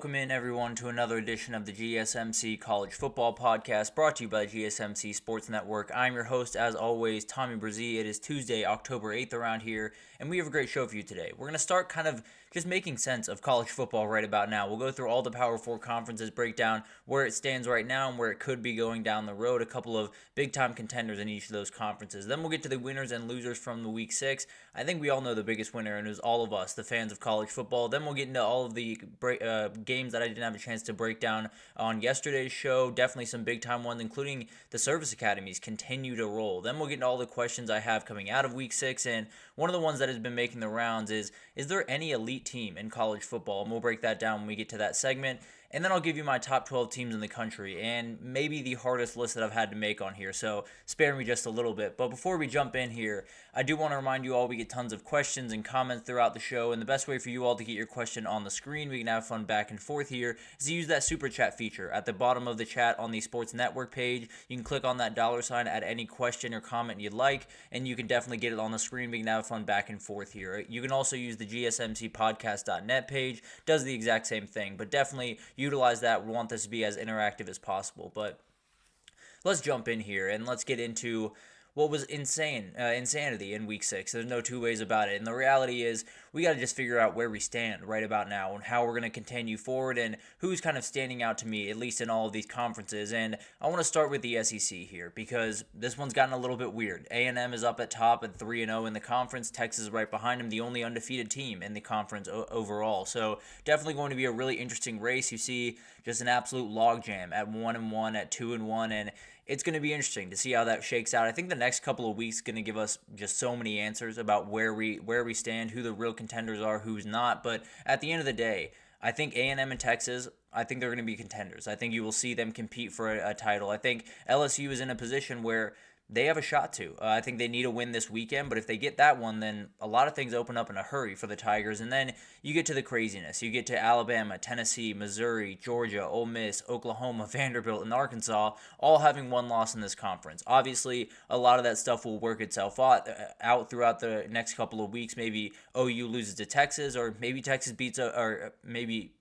welcome in everyone to another edition of the GSMC College Football Podcast brought to you by GSMC Sports Network. I'm your host, as always, Tommy Brzee. It is Tuesday, October 8th around here, and we have a great show for you today. We're going to start kind of just making sense of college football right about now. We'll go through all the Power 4 conferences, break down where it stands right now and where it could be going down the road, a couple of big-time contenders in each of those conferences. Then we'll get to the winners and losers from the Week 6. I think we all know the biggest winner, and it was all of us, the fans of college football. Then we'll get into all of the games that I didn't have a chance to break down on yesterday's show. Definitely some big-time ones, including the service academies continue to roll. Then we'll get into all the questions I have coming out of Week 6, and one of the ones that has been making the rounds is there any elite team in college football? And we'll break that down when we get to that segment. And then I'll give you my top 12 teams in the country, and maybe the hardest list that I've had to make on here, so spare me just a little bit. But before we jump in here, I do want to remind you all we get tons of questions and comments throughout the show, and the best way for you all to get your question on the screen, we can have fun back and forth here, is to use that super chat feature at the bottom of the chat on the Sports Network page. You can click on that $, add any question or comment you'd like, and you can definitely get it on the screen. We can have fun back and forth here. You can also use the GSMCpodcast.net page, does the exact same thing, but definitely utilize that. We want this to be as interactive as possible. But let's jump in here and let's get into what was insanity in Week 6. There's no two ways about it. And the reality is we got to just figure out where we stand right about now and how we're going to continue forward and who's kind of standing out to me, at least in all of these conferences. And I want to start with the SEC here because this one's gotten a little bit weird. A&M is up at top at 3-0 in the conference. Texas is right behind him, the only undefeated team in the conference overall. So definitely going to be a really interesting race. You see just an absolute logjam at 1-1, at 2-1, and it's going to be interesting to see how that shakes out. I think the next couple of weeks going to give us just so many answers about where we stand, who the real contenders are, who's not. But at the end of the day, I think A&M and Texas, I think they're going to be contenders. I think you will see them compete for a title. I think LSU is in a position where they have a shot to. I think they need a win this weekend, but if they get that one, then a lot of things open up in a hurry for the Tigers. And then you get to the craziness. You get to Alabama, Tennessee, Missouri, Georgia, Ole Miss, Oklahoma, Vanderbilt, and Arkansas, all having one loss in this conference. Obviously, a lot of that stuff will work itself out throughout the next couple of weeks. Maybe OU loses to Texas, or maybe Texas beats, or maybe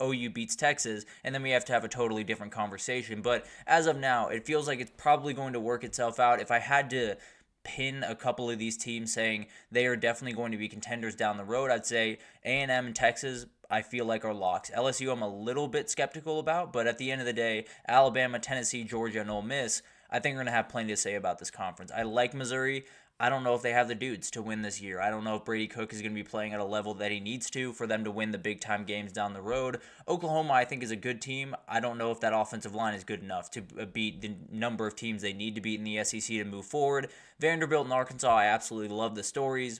OU beats Texas, and then we have to have a totally different conversation. But as of now, it feels like it's probably going to work itself out. If I had to pin a couple of these teams saying they are definitely going to be contenders down the road, I'd say A&M and Texas, I feel like are locks. LSU I'm a little bit skeptical about, but at the end of the day, Alabama, Tennessee, Georgia, and Ole Miss, I think we're going to have plenty to say about this conference. I like Missouri. I don't know if they have the dudes to win this year. I don't know if Brady Cook is going to be playing at a level that he needs to for them to win the big-time games down the road. Oklahoma, I think, is a good team. I don't know if that offensive line is good enough to beat the number of teams they need to beat in the SEC to move forward. Vanderbilt and Arkansas, I absolutely love the stories.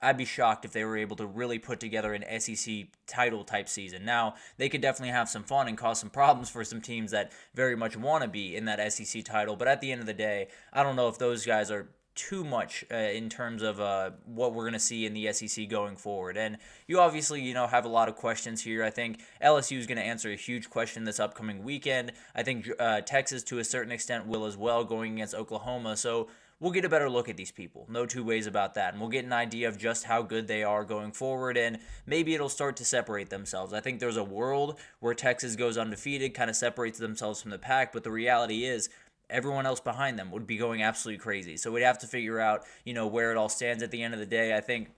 I'd be shocked if they were able to really put together an SEC title-type season. Now, they could definitely have some fun and cause some problems for some teams that very much want to be in that SEC title, but at the end of the day, I don't know if those guys are too much in terms of what we're going to see in the SEC going forward. And you obviously, have a lot of questions here. I think LSU is going to answer a huge question this upcoming weekend. I think Texas, to a certain extent, will as well, going against Oklahoma. So we'll get a better look at these people. No two ways about that. And we'll get an idea of just how good they are going forward, and maybe it'll start to separate themselves. I think there's a world where Texas goes undefeated, kind of separates themselves from the pack, but the reality is everyone else behind them would be going absolutely crazy. So we'd have to figure out, where it all stands at the end of the day. I think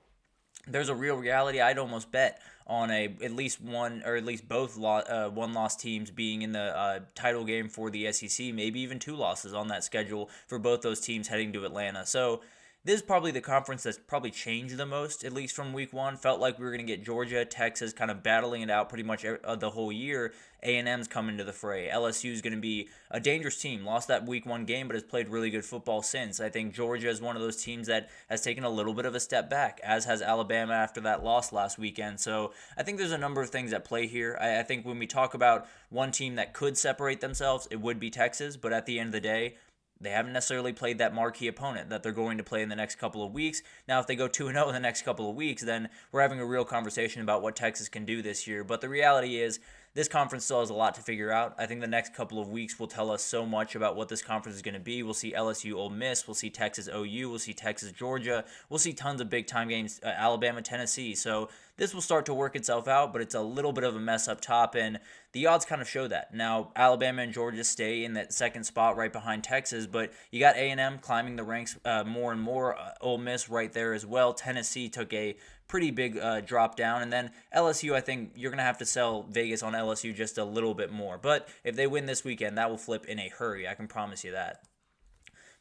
there's a real reality. I'd almost bet on at least one or at least both one-loss teams being in the title game for the SEC, maybe even two losses on that schedule for both those teams heading to Atlanta. So this is probably the conference that's probably changed the most, at least from week one. Felt like we were going to get Georgia, Texas kind of battling it out pretty much the whole year. A&M's coming to the fray. LSU is going to be a dangerous team. Lost that week one game, but has played really good football since. I think Georgia is one of those teams that has taken a little bit of a step back, as has Alabama after that loss last weekend. So I think there's a number of things at play here. I think when we talk about one team that could separate themselves, it would be Texas. But at the end of the day, they haven't necessarily played that marquee opponent that they're going to play in the next couple of weeks. Now, if they go 2-0 in the next couple of weeks, then we're having a real conversation about what Texas can do this year. But the reality is, this conference still has a lot to figure out. I think the next couple of weeks will tell us so much about what this conference is going to be. We'll see LSU, Ole Miss. We'll see Texas, OU. We'll see Texas, Georgia. We'll see tons of big-time games, Alabama, Tennessee. So this will start to work itself out, but it's a little bit of a mess up top, and the odds kind of show that. Now, Alabama and Georgia stay in that second spot right behind Texas, but you got A&M climbing the ranks more and more. Ole Miss right there as well. Tennessee took a pretty big drop down, and then LSU, I think you're going to have to sell Vegas on LSU just a little bit more. But if they win this weekend, that will flip in a hurry. I can promise you that.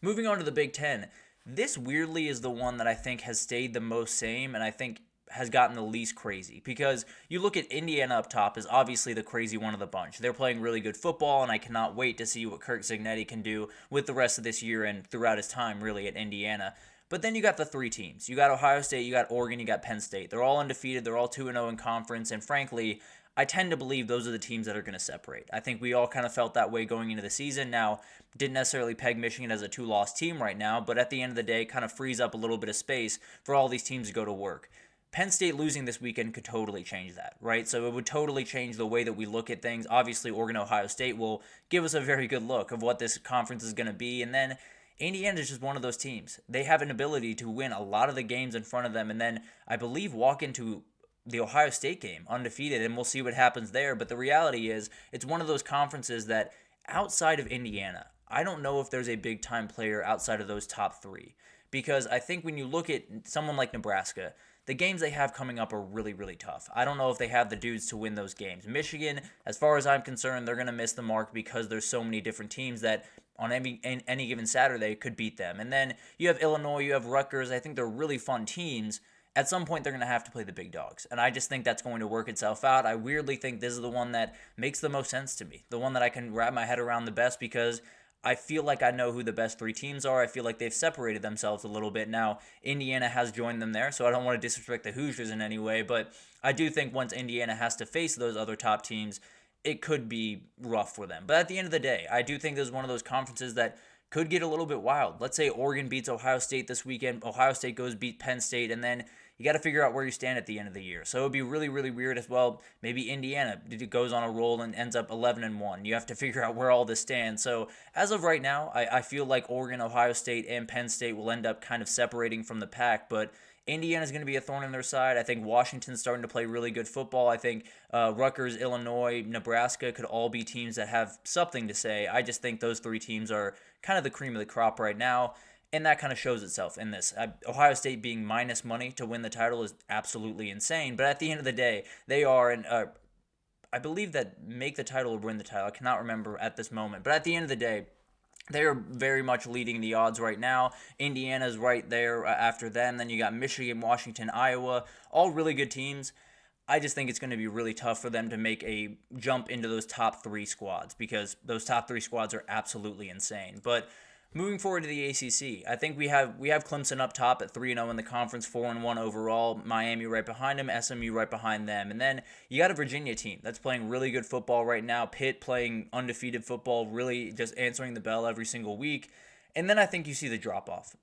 Moving on to the Big Ten, this weirdly is the one that I think has stayed the most same, and I think has gotten the least crazy, because you look at Indiana up top is obviously the crazy one of the bunch. They're playing really good football, and I cannot wait to see what Kirk Cignetti can do with the rest of this year and throughout his time really at Indiana. But then you got the three teams. You got Ohio State, you got Oregon, you got Penn State. They're all undefeated. They're all 2-0 in conference, and frankly, I tend to believe those are the teams that are going to separate. I think we all kind of felt that way going into the season. Now, didn't necessarily peg Michigan as a two-loss team right now, but at the end of the day, kind of frees up a little bit of space for all these teams to go to work. Penn State losing this weekend could totally change that, right? So it would totally change the way that we look at things. Obviously, Oregon, Ohio State will give us a very good look of what this conference is going to be. And then Indiana is just one of those teams. They have an ability to win a lot of the games in front of them, and then I believe walk into the Ohio State game undefeated, and we'll see what happens there. But the reality is, it's one of those conferences that outside of Indiana, I don't know if there's a big-time player outside of those top three. Because I think when you look at someone like Nebraska, the games they have coming up are really, really tough. I don't know if they have the dudes to win those games. Michigan, as far as I'm concerned, they're going to miss the mark because there's so many different teams that on any given Saturday could beat them. And then you have Illinois, you have Rutgers. I think they're really fun teams. At some point, they're going to have to play the big dogs. And I just think that's going to work itself out. I weirdly think this is the one that makes the most sense to me. The one that I can wrap my head around the best, because I feel like I know who the best three teams are. I feel like they've separated themselves a little bit. Now, Indiana has joined them there, so I don't want to disrespect the Hoosiers in any way, but I do think once Indiana has to face those other top teams, it could be rough for them. But at the end of the day, I do think this is one of those conferences that could get a little bit wild. Let's say Oregon beats Ohio State this weekend. Ohio State goes beat Penn State, and then you got to figure out where you stand at the end of the year. So it would be really, really weird as well. Maybe Indiana goes on a roll and ends up 11-1. You have to figure out where all this stands. So as of right now, I feel like Oregon, Ohio State, and Penn State will end up kind of separating from the pack, but Indiana's going to be a thorn in their side. I think Washington's starting to play really good football. I think Rutgers, Illinois, Nebraska could all be teams that have something to say. I just think those three teams are kind of the cream of the crop right now, and that kind of shows itself in this. Ohio State being minus money to win the title is absolutely insane, but at the end of the day, they are, and I believe that make the title or win the title. I cannot remember at this moment, but at the end of the day, they are very much leading the odds right now. Indiana's right there after them. Then you got Michigan, Washington, Iowa, all really good teams. I just think it's going to be really tough for them to make a jump into those top three squads, because those top three squads are absolutely insane. But moving forward to the ACC, I think we have Clemson up top at 3-0 in the conference, 4-1 overall. Miami right behind them, SMU right behind them. And then you got a Virginia team that's playing really good football right now. Pitt playing undefeated football, really just answering the bell every single week. And then I think you see the drop-off.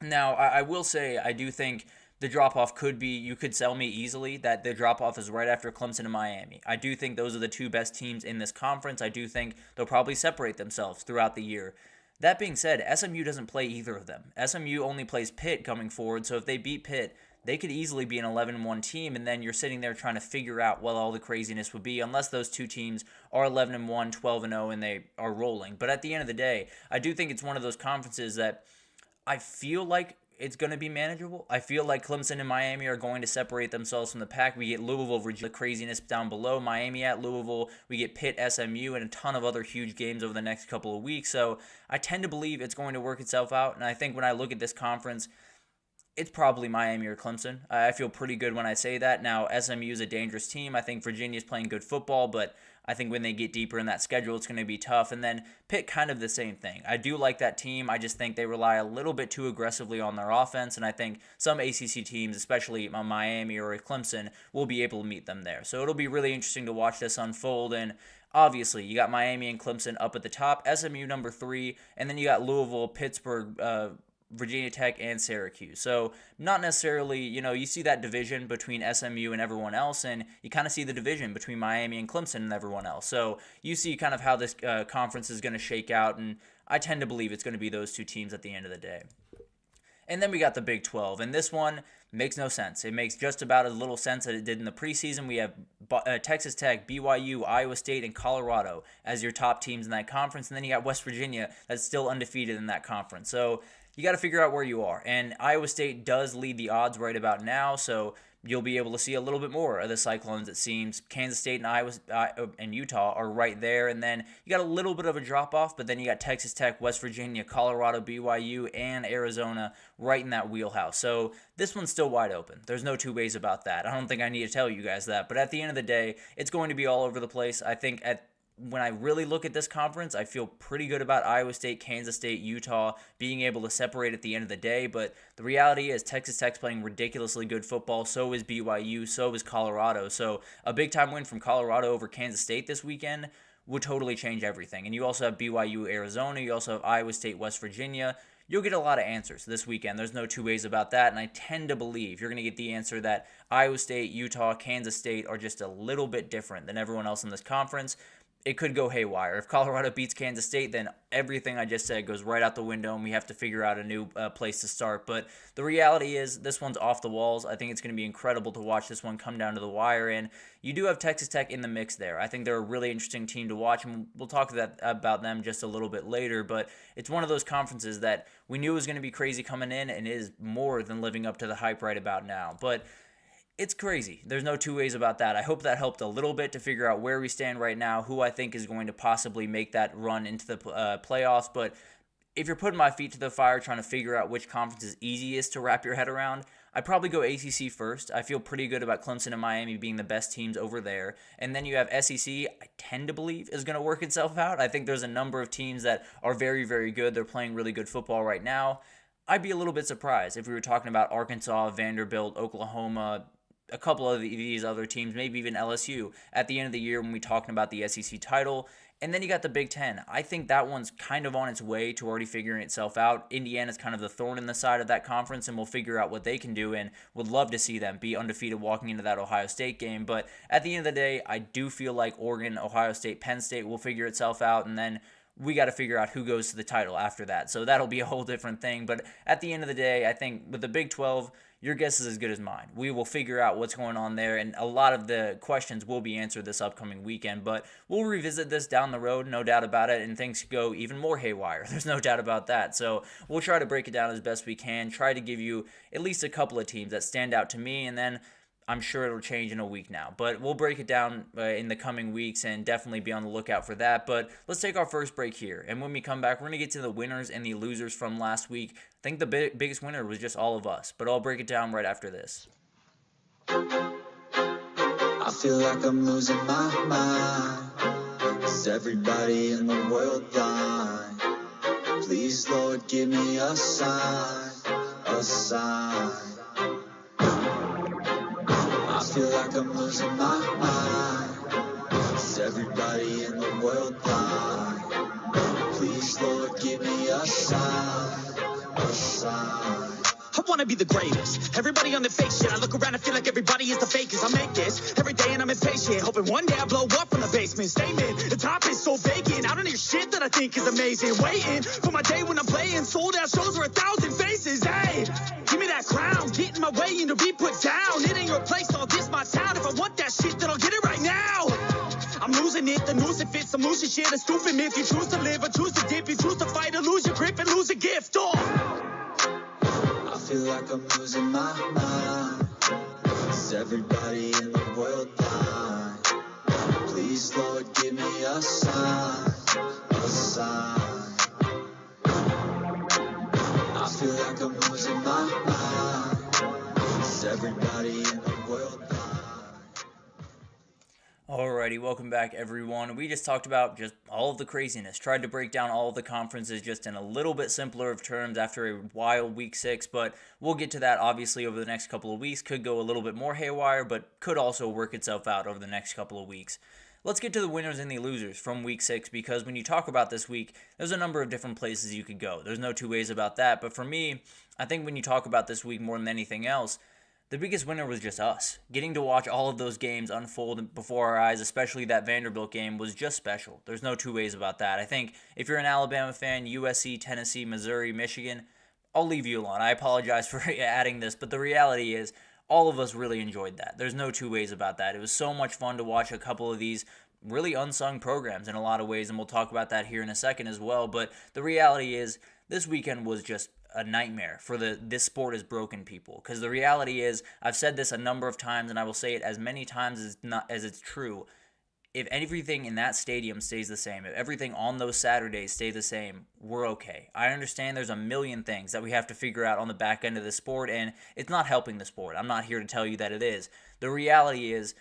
Now, I will say I do think the drop-off could be, you could sell me easily that the drop-off is right after Clemson and Miami. I do think those are the two best teams in this conference. I do think they'll probably separate themselves throughout the year. That being said, SMU doesn't play either of them. SMU only plays Pitt coming forward, so if they beat Pitt, they could easily be an 11-1 team, and then you're sitting there trying to figure out what all the craziness would be, unless those two teams are 11-1, 12-0, and they are rolling. But at the end of the day, I do think it's one of those conferences that I feel like it's going to be manageable. I feel like Clemson and Miami are going to separate themselves from the pack. We get Louisville, Virginia, craziness down below. Miami at Louisville. We get Pitt, SMU, and a ton of other huge games over the next couple of weeks. So I tend to believe it's going to work itself out. And I think when I look at this conference, it's probably Miami or Clemson. I feel pretty good when I say that. Now, SMU is a dangerous team. I think Virginia's playing good football, but I think when they get deeper in that schedule, it's going to be tough. And then Pitt, kind of the same thing. I do like that team. I just think they rely a little bit too aggressively on their offense, and I think some ACC teams, especially Miami or Clemson, will be able to meet them there. So it'll be really interesting to watch this unfold. And obviously, you got Miami and Clemson up at the top, SMU number 3, and then you got Louisville, Pittsburgh, Virginia Tech, and Syracuse. So not necessarily, you see that division between SMU and everyone else, and you kind of see the division between Miami and Clemson and everyone else. So you see kind of how this conference is going to shake out, and I tend to believe it's going to be those two teams at the end of the day. And then we got the Big 12, and this one makes no sense. It makes just about as little sense as it did in the preseason. We have Texas Tech, BYU, Iowa State, and Colorado as your top teams in that conference, and then you got West Virginia that's still undefeated in that conference. So you got to figure out where you are, and Iowa State does lead the odds right about now, so you'll be able to see a little bit more of the Cyclones, it seems. Kansas State and Iowa and Utah are right there, and then you got a little bit of a drop-off, but then you got Texas Tech, West Virginia, Colorado, BYU, and Arizona right in that wheelhouse. So this one's still wide open. There's no two ways about that. I don't think I need to tell you guys that, but at the end of the day, it's going to be all over the place. I think when I really look at this conference, I feel pretty good about Iowa State, Kansas State, Utah being able to separate at the end of the day. But the reality is Texas Tech's playing ridiculously good football. So is BYU. So is Colorado. So a big-time win from Colorado over Kansas State this weekend would totally change everything. And you also have BYU, Arizona. You also have Iowa State, West Virginia. You'll get a lot of answers this weekend. There's no two ways about that, and I tend to believe you're going to get the answer that Iowa State, Utah, Kansas State are just a little bit different than everyone else in this conference. It could go haywire. If Colorado beats Kansas State, then everything I just said goes right out the window, and we have to figure out a new place to start. But the reality is this one's off the walls. I think it's going to be incredible to watch this one come down to the wire, and you do have Texas Tech in the mix there. I think they're a really interesting team to watch, and we'll talk about them just a little bit later. But it's one of those conferences that we knew was going to be crazy coming in, and is more than living up to the hype right about now. But it's crazy. There's no two ways about that. I hope that helped a little bit to figure out where we stand right now, who I think is going to possibly make that run into the playoffs. But if you're putting my feet to the fire trying to figure out which conference is easiest to wrap your head around, I'd probably go ACC first. I feel pretty good about Clemson and Miami being the best teams over there. And then you have SEC, I tend to believe, is going to work itself out. I think there's a number of teams that are very, very good. They're playing really good football right now. I'd be a little bit surprised if we were talking about Arkansas, Vanderbilt, Oklahoma, a couple of these other teams, maybe even LSU, at the end of the year when we're talking about the SEC title. And then you got the Big Ten. I think that one's kind of on its way to already figuring itself out. Indiana's kind of the thorn in the side of that conference, and we'll figure out what they can do, and would love to see them be undefeated walking into that Ohio State game. But at the end of the day, I do feel like Oregon, Ohio State, Penn State will figure itself out, and then we got to figure out who goes to the title after that. So that'll be a whole different thing. But at the end of the day, I think with the Big 12, your guess is as good as mine. We will figure out what's going on there, and a lot of the questions will be answered this upcoming weekend. But we'll revisit this down the road, no doubt about it, and things go even more haywire. There's no doubt about that. So we'll try to break it down as best we can, try to give you at least a couple of teams that stand out to me, and then I'm sure it'll change in a week now. But we'll break it down in the coming weeks and definitely be on the lookout for that. But let's take our first break here. And when we come back, we're going to get to the winners and the losers from last week. I think the biggest winner was just all of us. But I'll break it down right after this. I feel like I'm losing my mind. Is everybody in the world blind? Please, Lord, give me a sign, a sign. I feel like I'm losing my mind. Is everybody in the world blind? Please, Lord, give me a sign, a sign. I wanna be the greatest. Everybody on the fake shit. I look around and feel like everybody is the fakest. I make this every day and I'm impatient, hoping one day I blow up from the basement. Statement, the top is so vacant. I don't hear shit that I think is amazing. Waiting for my day when I'm playing sold out shows where 1,000 faces. Hey, give me that crown, get in my way and to be put down. It ain't your place, all this my town. If I want that shit, then I'll get it right now. I'm losing it, the noose it fits. I'm losing shit, a stupid myth. You choose to live or choose to dip. You choose to fight or lose your grip and lose a gift. I feel like I'm losing my mind. Is everybody in the world blind? Please, Lord, give me a sign, a sign. I feel like I'm losing my mind. Is everybody in the world blind? Alrighty, welcome back everyone. We just talked about just all of the craziness, tried to break down all of the conferences just in a little bit simpler of terms after a wild week 6, but we'll get to that obviously over the next couple of weeks. Could go a little bit more haywire, but could also work itself out over the next couple of weeks. Let's get to the winners and the losers from week 6, because when you talk about this week, there's a number of different places you could go. There's no two ways about that, but for me, I think when you talk about this week more than anything else, the biggest winner was just us. Getting to watch all of those games unfold before our eyes, especially that Vanderbilt game, was just special. There's no two ways about that. I think if you're an Alabama fan, USC, Tennessee, Missouri, Michigan, I'll leave you alone. I apologize for adding this, but the reality is all of us really enjoyed that. There's no two ways about that. It was so much fun to watch a couple of these really unsung programs in a lot of ways, and we'll talk about that here in a second as well. But the reality is this weekend was just a nightmare for this sport is broken people, because the reality is, I've said this a number of times and I will say it as many times as it's true. If everything in that stadium stays the same, if everything on those Saturdays stay the same, we're okay. I understand there's a million things that we have to figure out on the back end of the sport, and it's not helping the sport. I'm not here to tell you that it is. The reality is,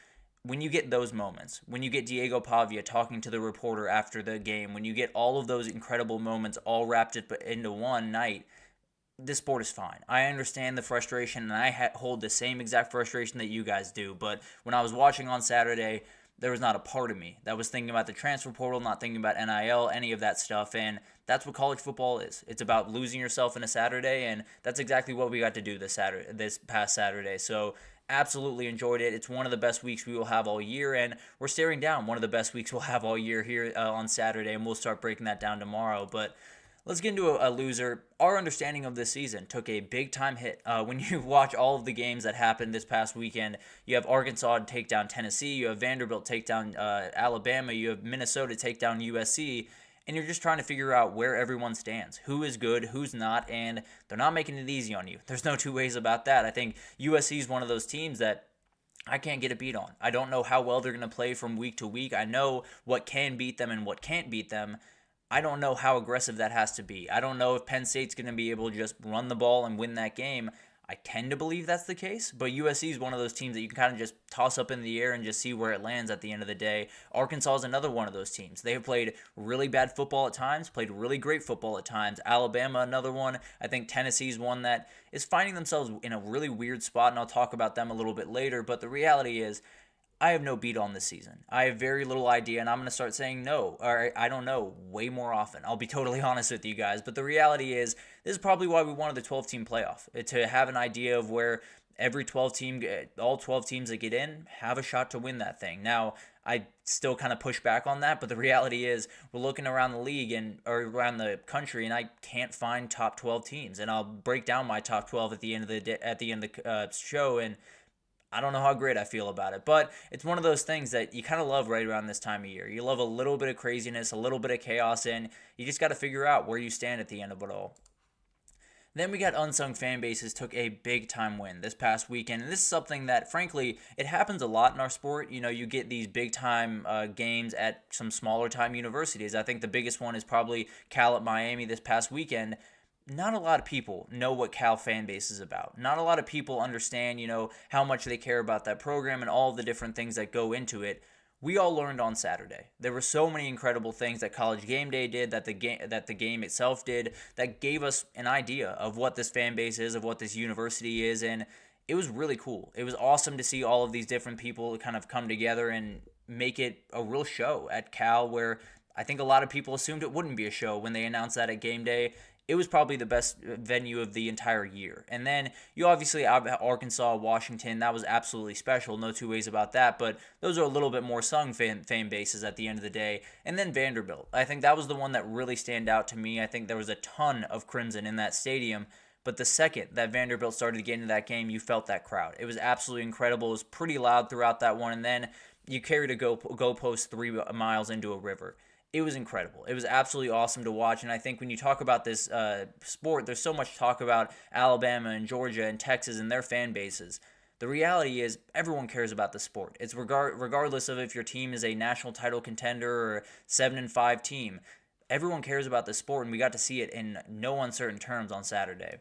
when you get those moments, when you get Diego Pavia talking to the reporter after the game, when you get all of those incredible moments all wrapped up into one night, this sport is fine. I understand the frustration, and I hold the same exact frustration that you guys do, but when I was watching on Saturday, there was not a part of me that was thinking about the transfer portal, not thinking about NIL, any of that stuff, and that's what college football is. It's about losing yourself in a Saturday, and that's exactly what we got to do this past Saturday. So absolutely enjoyed it. It's one of the best weeks we will have all year, and we're staring down one of the best weeks we'll have all year here on Saturday, and we'll start breaking that down tomorrow. But let's get into a loser. Our understanding of this season took a big-time hit. When you watch all of the games that happened this past weekend, you have Arkansas take down Tennessee, you have Vanderbilt take down Alabama, you have Minnesota take down USC, and you're just trying to figure out where everyone stands, who is good, who's not, and they're not making it easy on you. There's no two ways about that. I think USC is one of those teams that I can't get a beat on. I don't know how well they're going to play from week to week. I know what can beat them and what can't beat them. I don't know how aggressive that has to be. I don't know if Penn State's going to be able to just run the ball and win that game. I tend to believe that's the case, but USC is one of those teams that you can kind of just toss up in the air and just see where it lands at the end of the day. Arkansas is another one of those teams. They have played really bad football at times, played really great football at times. Alabama, another one. I think Tennessee's one that is finding themselves in a really weird spot, and I'll talk about them a little bit later, but the reality is, I have no beat on this season. I have very little idea, and I'm going to start saying no, or I don't know, way more often. I'll be totally honest with you guys, but the reality is, this is probably why we wanted the 12-team playoff, to have an idea of where all 12 teams that get in have a shot to win that thing. Now, I still kind of push back on that, but the reality is, we're looking around the league or around the country, and I can't find top 12 teams, and I'll break down my top 12 at the end of the show, and I don't know how great I feel about it, but it's one of those things that you kind of love right around this time of year. You love a little bit of craziness, a little bit of chaos, and you just got to figure out where you stand at the end of it all. Then we got unsung fan bases took a big-time win this past weekend, and this is something that, frankly, it happens a lot in our sport. You know, you get these big-time games at some smaller-time universities. I think the biggest one is probably Cal at Miami this past weekend. Not a lot of people know what Cal fan base is about. Not a lot of people understand, how much they care about that program and all the different things that go into it. We all learned on Saturday. There were so many incredible things that College Game Day did, that the game itself did, that gave us an idea of what this fan base is, of what this university is, and it was really cool. It was awesome to see all of these different people kind of come together and make it a real show at Cal, where I think a lot of people assumed it wouldn't be a show when they announced that at game day. It was probably the best venue of the entire year. And then you obviously have Arkansas, Washington. That was absolutely special. No two ways about that. But those are a little bit more sung fan bases at the end of the day. And then Vanderbilt. I think that was the one that really stand out to me. I think there was a ton of crimson in that stadium. But the second that Vanderbilt started to get into that game, you felt that crowd. It was absolutely incredible. It was pretty loud throughout that one. And then you carried a goalpost 3 miles into a river. It was incredible. It was absolutely awesome to watch, and I think when you talk about this sport, there's so much talk about Alabama and Georgia and Texas and their fan bases. The reality is everyone cares about the sport. It's regardless of if your team is a national title contender or a 7-5 team. Everyone cares about the sport, and we got to see it in no uncertain terms on Saturday.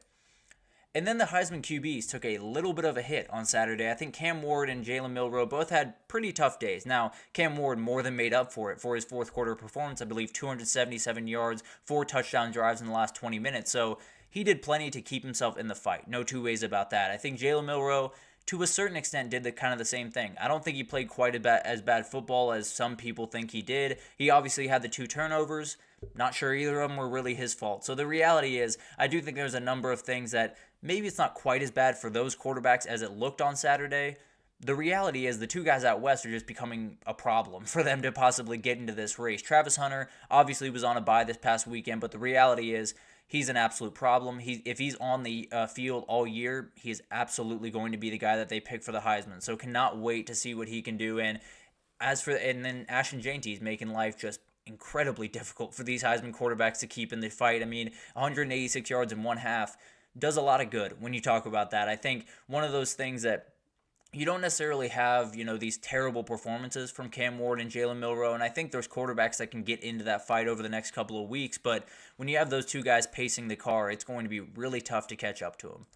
And then the Heisman QBs took a little bit of a hit on Saturday. I think Cam Ward and Jalen Milroe both had pretty tough days. Now, Cam Ward more than made up for it for his fourth quarter performance. I believe 277 yards, 4 touchdown drives in the last 20 minutes. So he did plenty to keep himself in the fight. No two ways about that. I think Jalen Milroe, to a certain extent, did the same thing. I don't think he played quite as bad football as some people think he did. He obviously had the 2 turnovers. Not sure either of them were really his fault. So the reality is, I do think there's a number of things that maybe it's not quite as bad for those quarterbacks as it looked on Saturday. The reality is the 2 guys out west are just becoming a problem for them to possibly get into this race. Travis Hunter obviously was on a bye this past weekend, but the reality is he's an absolute problem. If he's on the field all year, he is absolutely going to be the guy that they pick for the Heisman. So cannot wait to see what he can do. And then Ashton Jeanty is making life just incredibly difficult for these Heisman quarterbacks to keep in the fight. I mean, 186 yards in one half does a lot of good when you talk about that. I think one of those things that you don't necessarily have, these terrible performances from Cam Ward and Jalen Milroe, and I think there's quarterbacks that can get into that fight over the next couple of weeks, but when you have those two guys pacing the car, it's going to be really tough to catch up to them.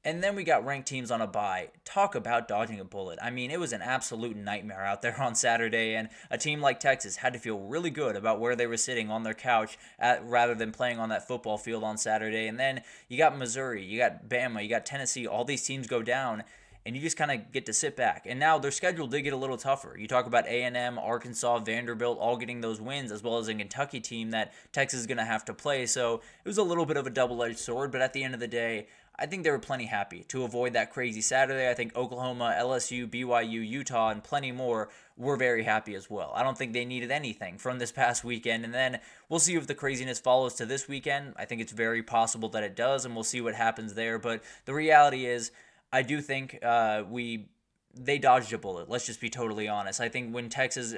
And then we got ranked teams on a bye. Talk about dodging a bullet. I mean, it was an absolute nightmare out there on Saturday, and a team like Texas had to feel really good about where they were sitting on their couch rather than playing on that football field on Saturday. And then you got Missouri, you got Bama, you got Tennessee, all these teams go down, and you just kind of get to sit back. And now their schedule did get a little tougher. You talk about A&M, Arkansas, Vanderbilt all getting those wins, as well as a Kentucky team that Texas is going to have to play. So it was a little bit of a double-edged sword, but at the end of the day, I think they were plenty happy to avoid that crazy Saturday. I think Oklahoma, LSU, BYU, Utah, and plenty more were very happy as well. I don't think they needed anything from this past weekend. And then we'll see if the craziness follows to this weekend. I think it's very possible that it does, and we'll see what happens there. But the reality is, I do think they dodged a bullet. Let's just be totally honest. I think when Texas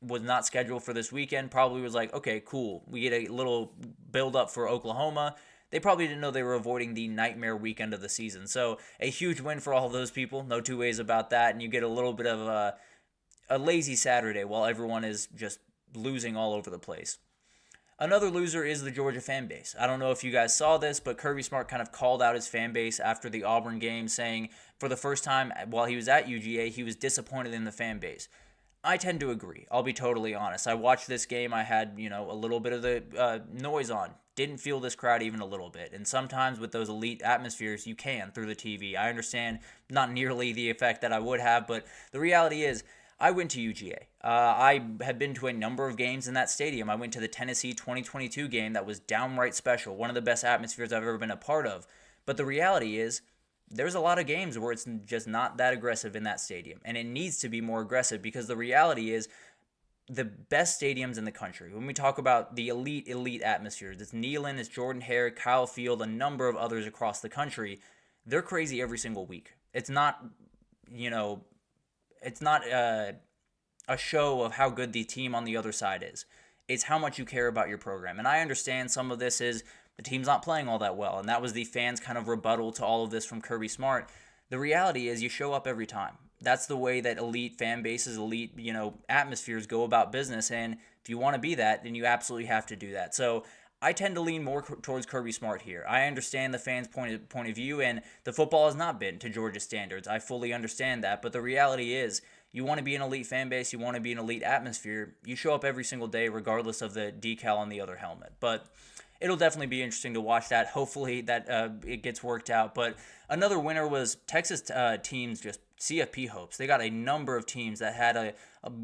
was not scheduled for this weekend, probably was like, okay, cool. We get a little build up for Oklahoma. They probably didn't know they were avoiding the nightmare weekend of the season. So a huge win for all of those people. No two ways about that. And you get a little bit of a lazy Saturday while everyone is just losing all over the place. Another loser is the Georgia fan base. I don't know if you guys saw this, but Kirby Smart kind of called out his fan base after the Auburn game, saying for the first time while he was at UGA, he was disappointed in the fan base. I tend to agree. I'll be totally honest. I watched this game. I had, a little bit of the noise on. Didn't feel this crowd even a little bit. And sometimes with those elite atmospheres, you can through the TV. I understand not nearly the effect that I would have, but the reality is, I went to UGA. I have been to a number of games in that stadium. I went to the Tennessee 2022 game that was downright special, one of the best atmospheres I've ever been a part of. But the reality is, there's a lot of games where it's just not that aggressive in that stadium, and it needs to be more aggressive because the reality is, the best stadiums in the country, when we talk about the elite atmospheres, it's Neyland, it's Jordan Hare, Kyle Field, a number of others across the country, they're crazy every single week. It's not, it's not a show of how good the team on the other side is. It's how much you care about your program. And I understand some of this is the team's not playing all that well, and that was the fans' kind of rebuttal to all of this from Kirby Smart. The reality is you show up every time. That's the way that elite fan bases, elite, atmospheres go about business, and if you want to be that, then you absolutely have to do that. So I tend to lean more towards Kirby Smart here. I understand the fans' point of view, and the football has not been to Georgia standards. I fully understand that, but the reality is, you want to be an elite fan base, you want to be an elite atmosphere, you show up every single day regardless of the decal on the other helmet. But it'll definitely be interesting to watch that. Hopefully that it gets worked out. But another winner was Texas teams, just CFP hopes. They got a number of teams that had a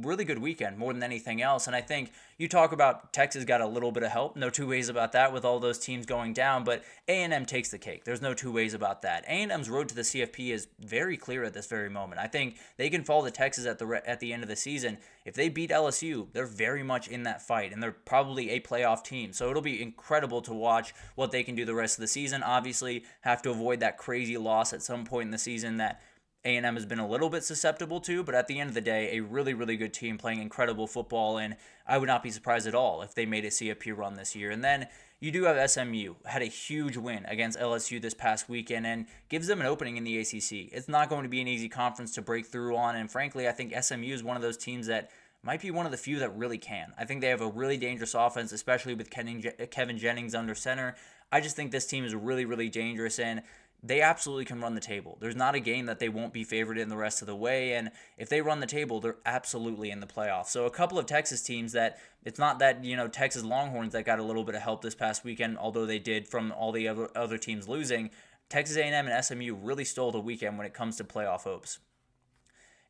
really good weekend more than anything else. And I think you talk about Texas got a little bit of help. No two ways about that with all those teams going down. But A&M takes the cake. There's no two ways about that. A&M's road to the CFP is very clear at this very moment. I think they can fall to Texas at the end of the season. If they beat LSU, they're very much in that fight, and they're probably a playoff team. So it'll be incredible to watch what they can do the rest of the season. Obviously, have to avoid that crazy loss at some point in the season that A&M has been a little bit susceptible to, but at the end of the day, a really, really good team playing incredible football, and I would not be surprised at all if they made a CFP run this year. And then you do have SMU, had a huge win against LSU this past weekend, and gives them an opening in the ACC. It's not going to be an easy conference to break through on, and frankly, I think SMU is one of those teams that might be one of the few that really can. I think they have a really dangerous offense, especially with Kevin Jennings under center. I just think this team is really, really dangerous, and they absolutely can run the table. There's not a game that they won't be favored in the rest of the way, and if they run the table, they're absolutely in the playoffs. So a couple of Texas teams that, it's not that, Texas Longhorns that got a little bit of help this past weekend, although they did from all the other teams losing. Texas A&M and SMU really stole the weekend when it comes to playoff hopes.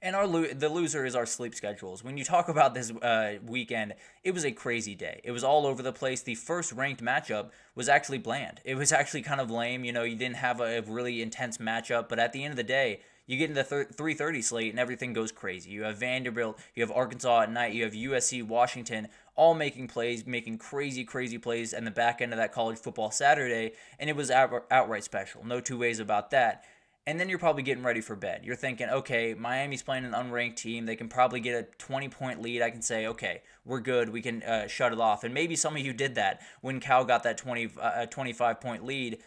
And the loser is our sleep schedules. When you talk about this weekend, it was a crazy day. It was all over the place. The first ranked matchup was actually bland. It was actually kind of lame. You didn't have a really intense matchup, but at the end of the day, you get into the 3:30 slate and everything goes crazy. You have Vanderbilt, you have Arkansas at night, you have USC, Washington, all making plays, making crazy plays in the back end of that college football Saturday, and it was outright special. No two ways about that. And then you're probably getting ready for bed. You're thinking, okay, Miami's playing an unranked team. They can probably get a 20-point lead. I can say, okay, we're good. We can shut it off. And maybe some of you did that when Cal got that 25-point lead.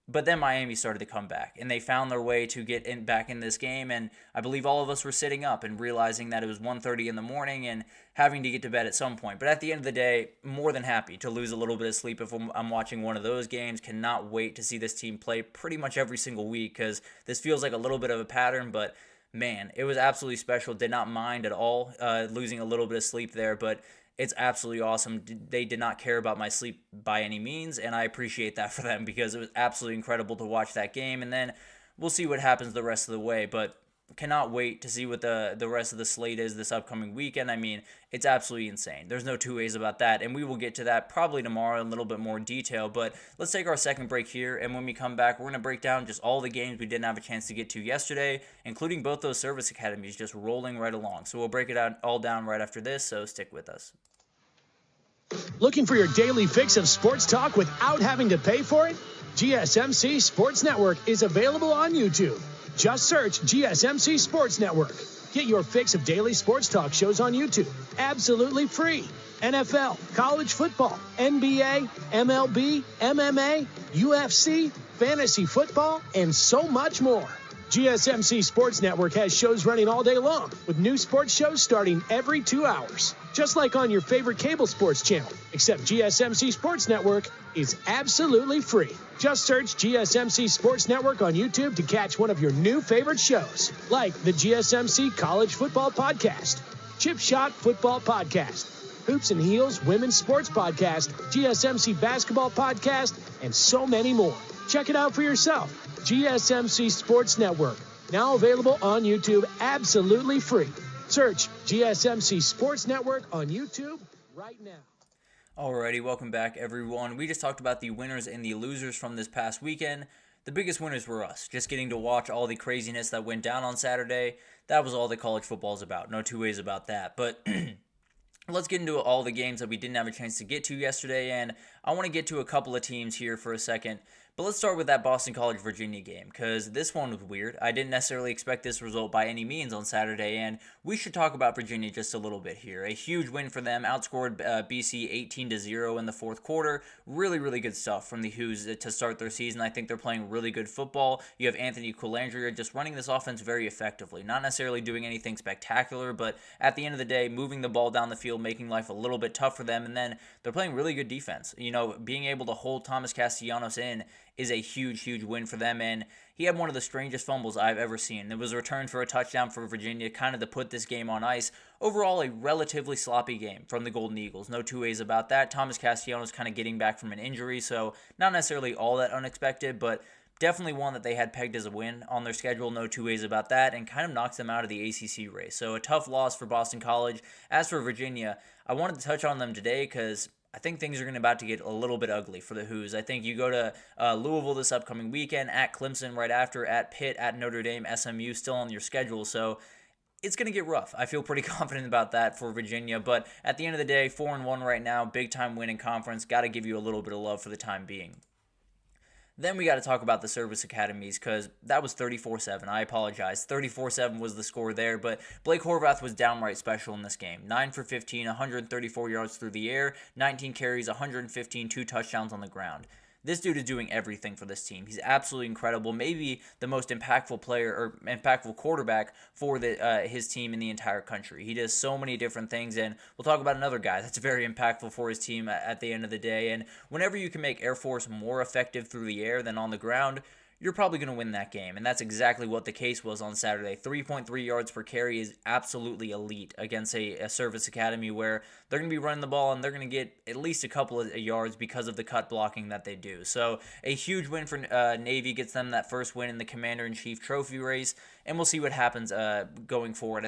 But then Miami started to come back, and they found their way to get back in this game, and I believe all of us were sitting up and realizing that it was 1:30 in the morning and having to get to bed at some point. But at the end of the day, more than happy to lose a little bit of sleep if I'm watching one of those games. Cannot wait to see this team play pretty much every single week because this feels like a little bit of a pattern, but man, it was absolutely special. Did not mind at all losing a little bit of sleep there, but it's absolutely awesome. They did not care about my sleep by any means, and I appreciate that for them because it was absolutely incredible to watch that game. And then we'll see what happens the rest of the way, but cannot wait to see what the rest of the slate is this upcoming weekend. I mean, it's absolutely insane. There's no two ways about that, and we will get to that probably tomorrow in a little bit more detail. But let's take our second break here, and when we come back, we're going to break down just all the games we didn't have a chance to get to yesterday, including both those service academies just rolling right along. So we'll break it out all down right after this, so stick with us. Looking for your daily fix of sports talk without having to pay for it? GSMC Sports Network is available on YouTube. Just search GSMC Sports Network. Get your fix of daily sports talk shows on YouTube, absolutely free. NFL, college football, NBA, MLB, MMA, UFC, fantasy football, and so much more. GSMC Sports Network has shows running all day long, with new sports shows starting every 2 hours. Just like on your favorite cable sports channel, except GSMC Sports Network is absolutely free. Just search GSMC Sports Network on YouTube to catch one of your new favorite shows, like the GSMC College Football Podcast, Chip Shot Football Podcast, Hoops and Heels Women's Sports Podcast, GSMC Basketball Podcast, and so many more. Check it out for yourself. GSMC Sports Network, now available on YouTube absolutely free. Search GSMC Sports Network on YouTube right now. Alrighty, welcome back everyone. We just talked about the winners and the losers from this past weekend. The biggest winners were us, just getting to watch all the craziness that went down on Saturday. That was all that college football is about, no two ways about that. But let's get into all the games that we didn't have a chance to get to yesterday, and I want to get to a couple of teams here for a second. But let's start with that Boston College-Virginia game, because this one was weird. I didn't necessarily expect this result by any means on Saturday, and we should talk about Virginia just a little bit here. A huge win for them, outscored BC 18-0 in the fourth quarter. Really, really good stuff from the Hoos to start their season. I think they're playing really good football. You have Anthony Colandrea just running this offense very effectively. Not necessarily doing anything spectacular, but at the end of the day, moving the ball down the field, making life a little bit tough for them, and then they're playing really good defense. Being able to hold Thomas Castellanos in is a huge win for them, and he had one of the strangest fumbles I've ever seen. It was a return for a touchdown for Virginia, kind of to put this game on ice. Overall, a relatively sloppy game from the Golden Eagles. No two ways about that. Thomas Castellanos kind of getting back from an injury, so not necessarily all that unexpected, but definitely one that they had pegged as a win on their schedule. No two ways about that, and kind of knocks them out of the ACC race. So a tough loss for Boston College. As for Virginia, I wanted to touch on them today because I think things are about to get a little bit ugly for the Hoos. I think you go to Louisville this upcoming weekend, at Clemson right after, at Pitt, at Notre Dame, SMU still on your schedule. So it's going to get rough. I feel pretty confident about that for Virginia. But at the end of the day, 4-1 right now, big-time win in conference. Got to give you a little bit of love for the time being. Then we got to talk about the service academies because that was 34-7. I apologize. 34-7 was the score there, but Blake Horvath was downright special in this game. 9 for 15, 134 yards through the air, 19 carries, 115, 2 touchdowns on the ground. This dude is doing everything for this team. He's absolutely incredible. Maybe the most impactful player or impactful quarterback for his team in the entire country. He does so many different things, and we'll talk about another guy that's very impactful for his team at the end of the day. And whenever you can make Air Force more effective through the air than on the ground, you're probably going to win that game. And that's exactly what the case was on Saturday. 3.3 yards per carry is absolutely elite against a Service Academy where they're going to be running the ball and they're going to get at least a couple of yards because of the cut blocking that they do. So a huge win for Navy, gets them that first win in the Commander-in-Chief trophy race, and we'll see what happens going forward.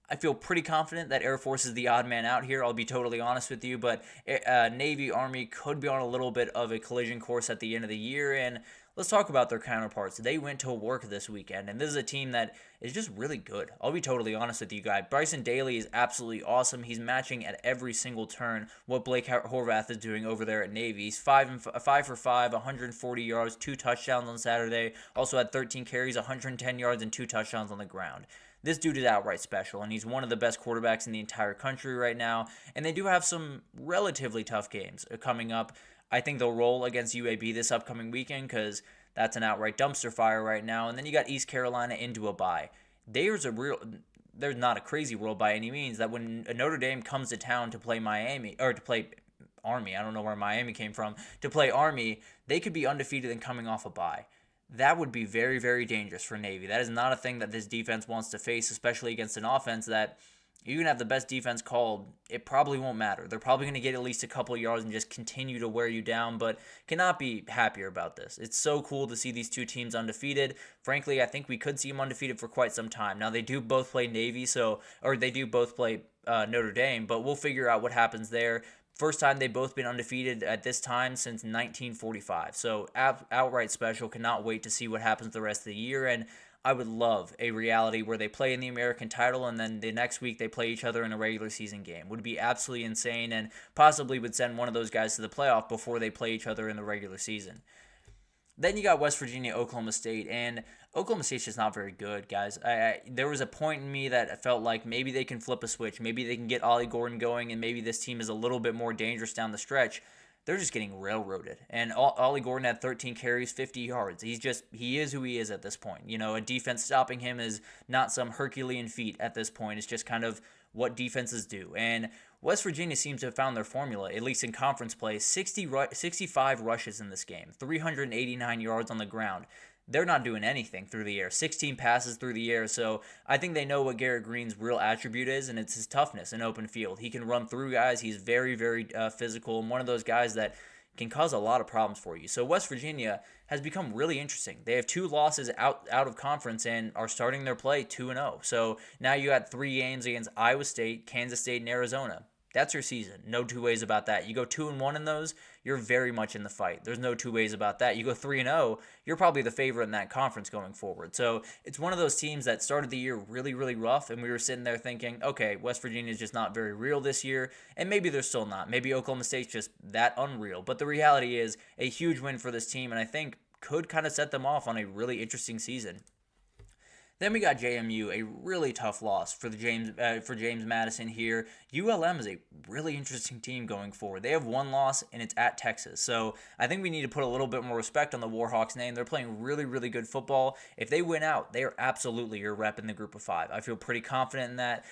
I feel pretty confident that Air Force is the odd man out here, I'll be totally honest with you, but Navy, Army could be on a little bit of a collision course at the end of the year, and let's talk about their counterparts. They went to work this weekend, and this is a team that is just really good. I'll be totally honest with you guys. Bryson Daly is absolutely awesome. He's matching at every single turn what Blake Horvath is doing over there at Navy. He's 5 for 5, 140 yards, 2 touchdowns on Saturday. Also had 13 carries, 110 yards, and 2 touchdowns on the ground. This dude is outright special, and he's one of the best quarterbacks in the entire country right now. And they do have some relatively tough games coming up. I think they'll roll against UAB this upcoming weekend because that's an outright dumpster fire right now. And then you got East Carolina into a bye. There's not a crazy world by any means that when Notre Dame comes to town to play Miami, or to play Army, I don't know where Miami came from, to play Army, they could be undefeated and coming off a bye. That would be very, very dangerous for Navy. That is not a thing that this defense wants to face, especially against an offense that you can have the best defense called. It probably won't matter. They're probably going to get at least a couple of yards and just continue to wear you down, but cannot be happier about this. It's so cool to see these two teams undefeated. Frankly, I think we could see them undefeated for quite some time. Now, they do both play Navy, or they do both play Notre Dame, but we'll figure out what happens there. First time they've both been undefeated at this time since 1945. So outright special. Cannot wait to see what happens the rest of the year. And I would love a reality where they play in the American title and then the next week they play each other in a regular season game. Would be absolutely insane and possibly would send one of those guys to the playoff before they play each other in the regular season. Then you got West Virginia, Oklahoma State, and Oklahoma State's just not very good, guys. There was a point in me that felt like maybe they can flip a switch. Maybe they can get Ollie Gordon going, and maybe this team is a little bit more dangerous down the stretch. They're just getting railroaded. And Ollie Gordon had 13 carries, 50 yards. He is who he is at this point. You know, a defense stopping him is not some Herculean feat at this point. It's just kind of what defenses do. And West Virginia seems to have found their formula, at least in conference play. 65 rushes in this game, 389 yards on the ground. They're not doing anything through the air. 16 passes through the air. So I think they know what Garrett Green's real attribute is, and it's his toughness in open field. He can run through guys. He's very, very physical, and one of those guys that can cause a lot of problems for you. So West Virginia has become really interesting. They have 2 losses out of conference and are starting their play 2-0. So now you got 3 games against Iowa State, Kansas State, and Arizona. That's your season. No two ways about that. You go 2-1 in those, you're very much in the fight. There's no two ways about that. You go 3-0, you're probably the favorite in that conference going forward. So it's one of those teams that started the year really, really rough, and we were sitting there thinking, okay, West Virginia is just not very real this year, and maybe they're still not. Maybe Oklahoma State's just that unreal. But the reality is a huge win for this team, and I think could kind of set them off on a really interesting season. Then we got JMU, a really tough loss for James Madison here. ULM is a really interesting team going forward. They have 1 loss, and it's at Texas. So I think we need to put a little bit more respect on the Warhawks name. They're playing really, really good football. If they win out, they are absolutely your rep in the group of 5. I feel pretty confident in that.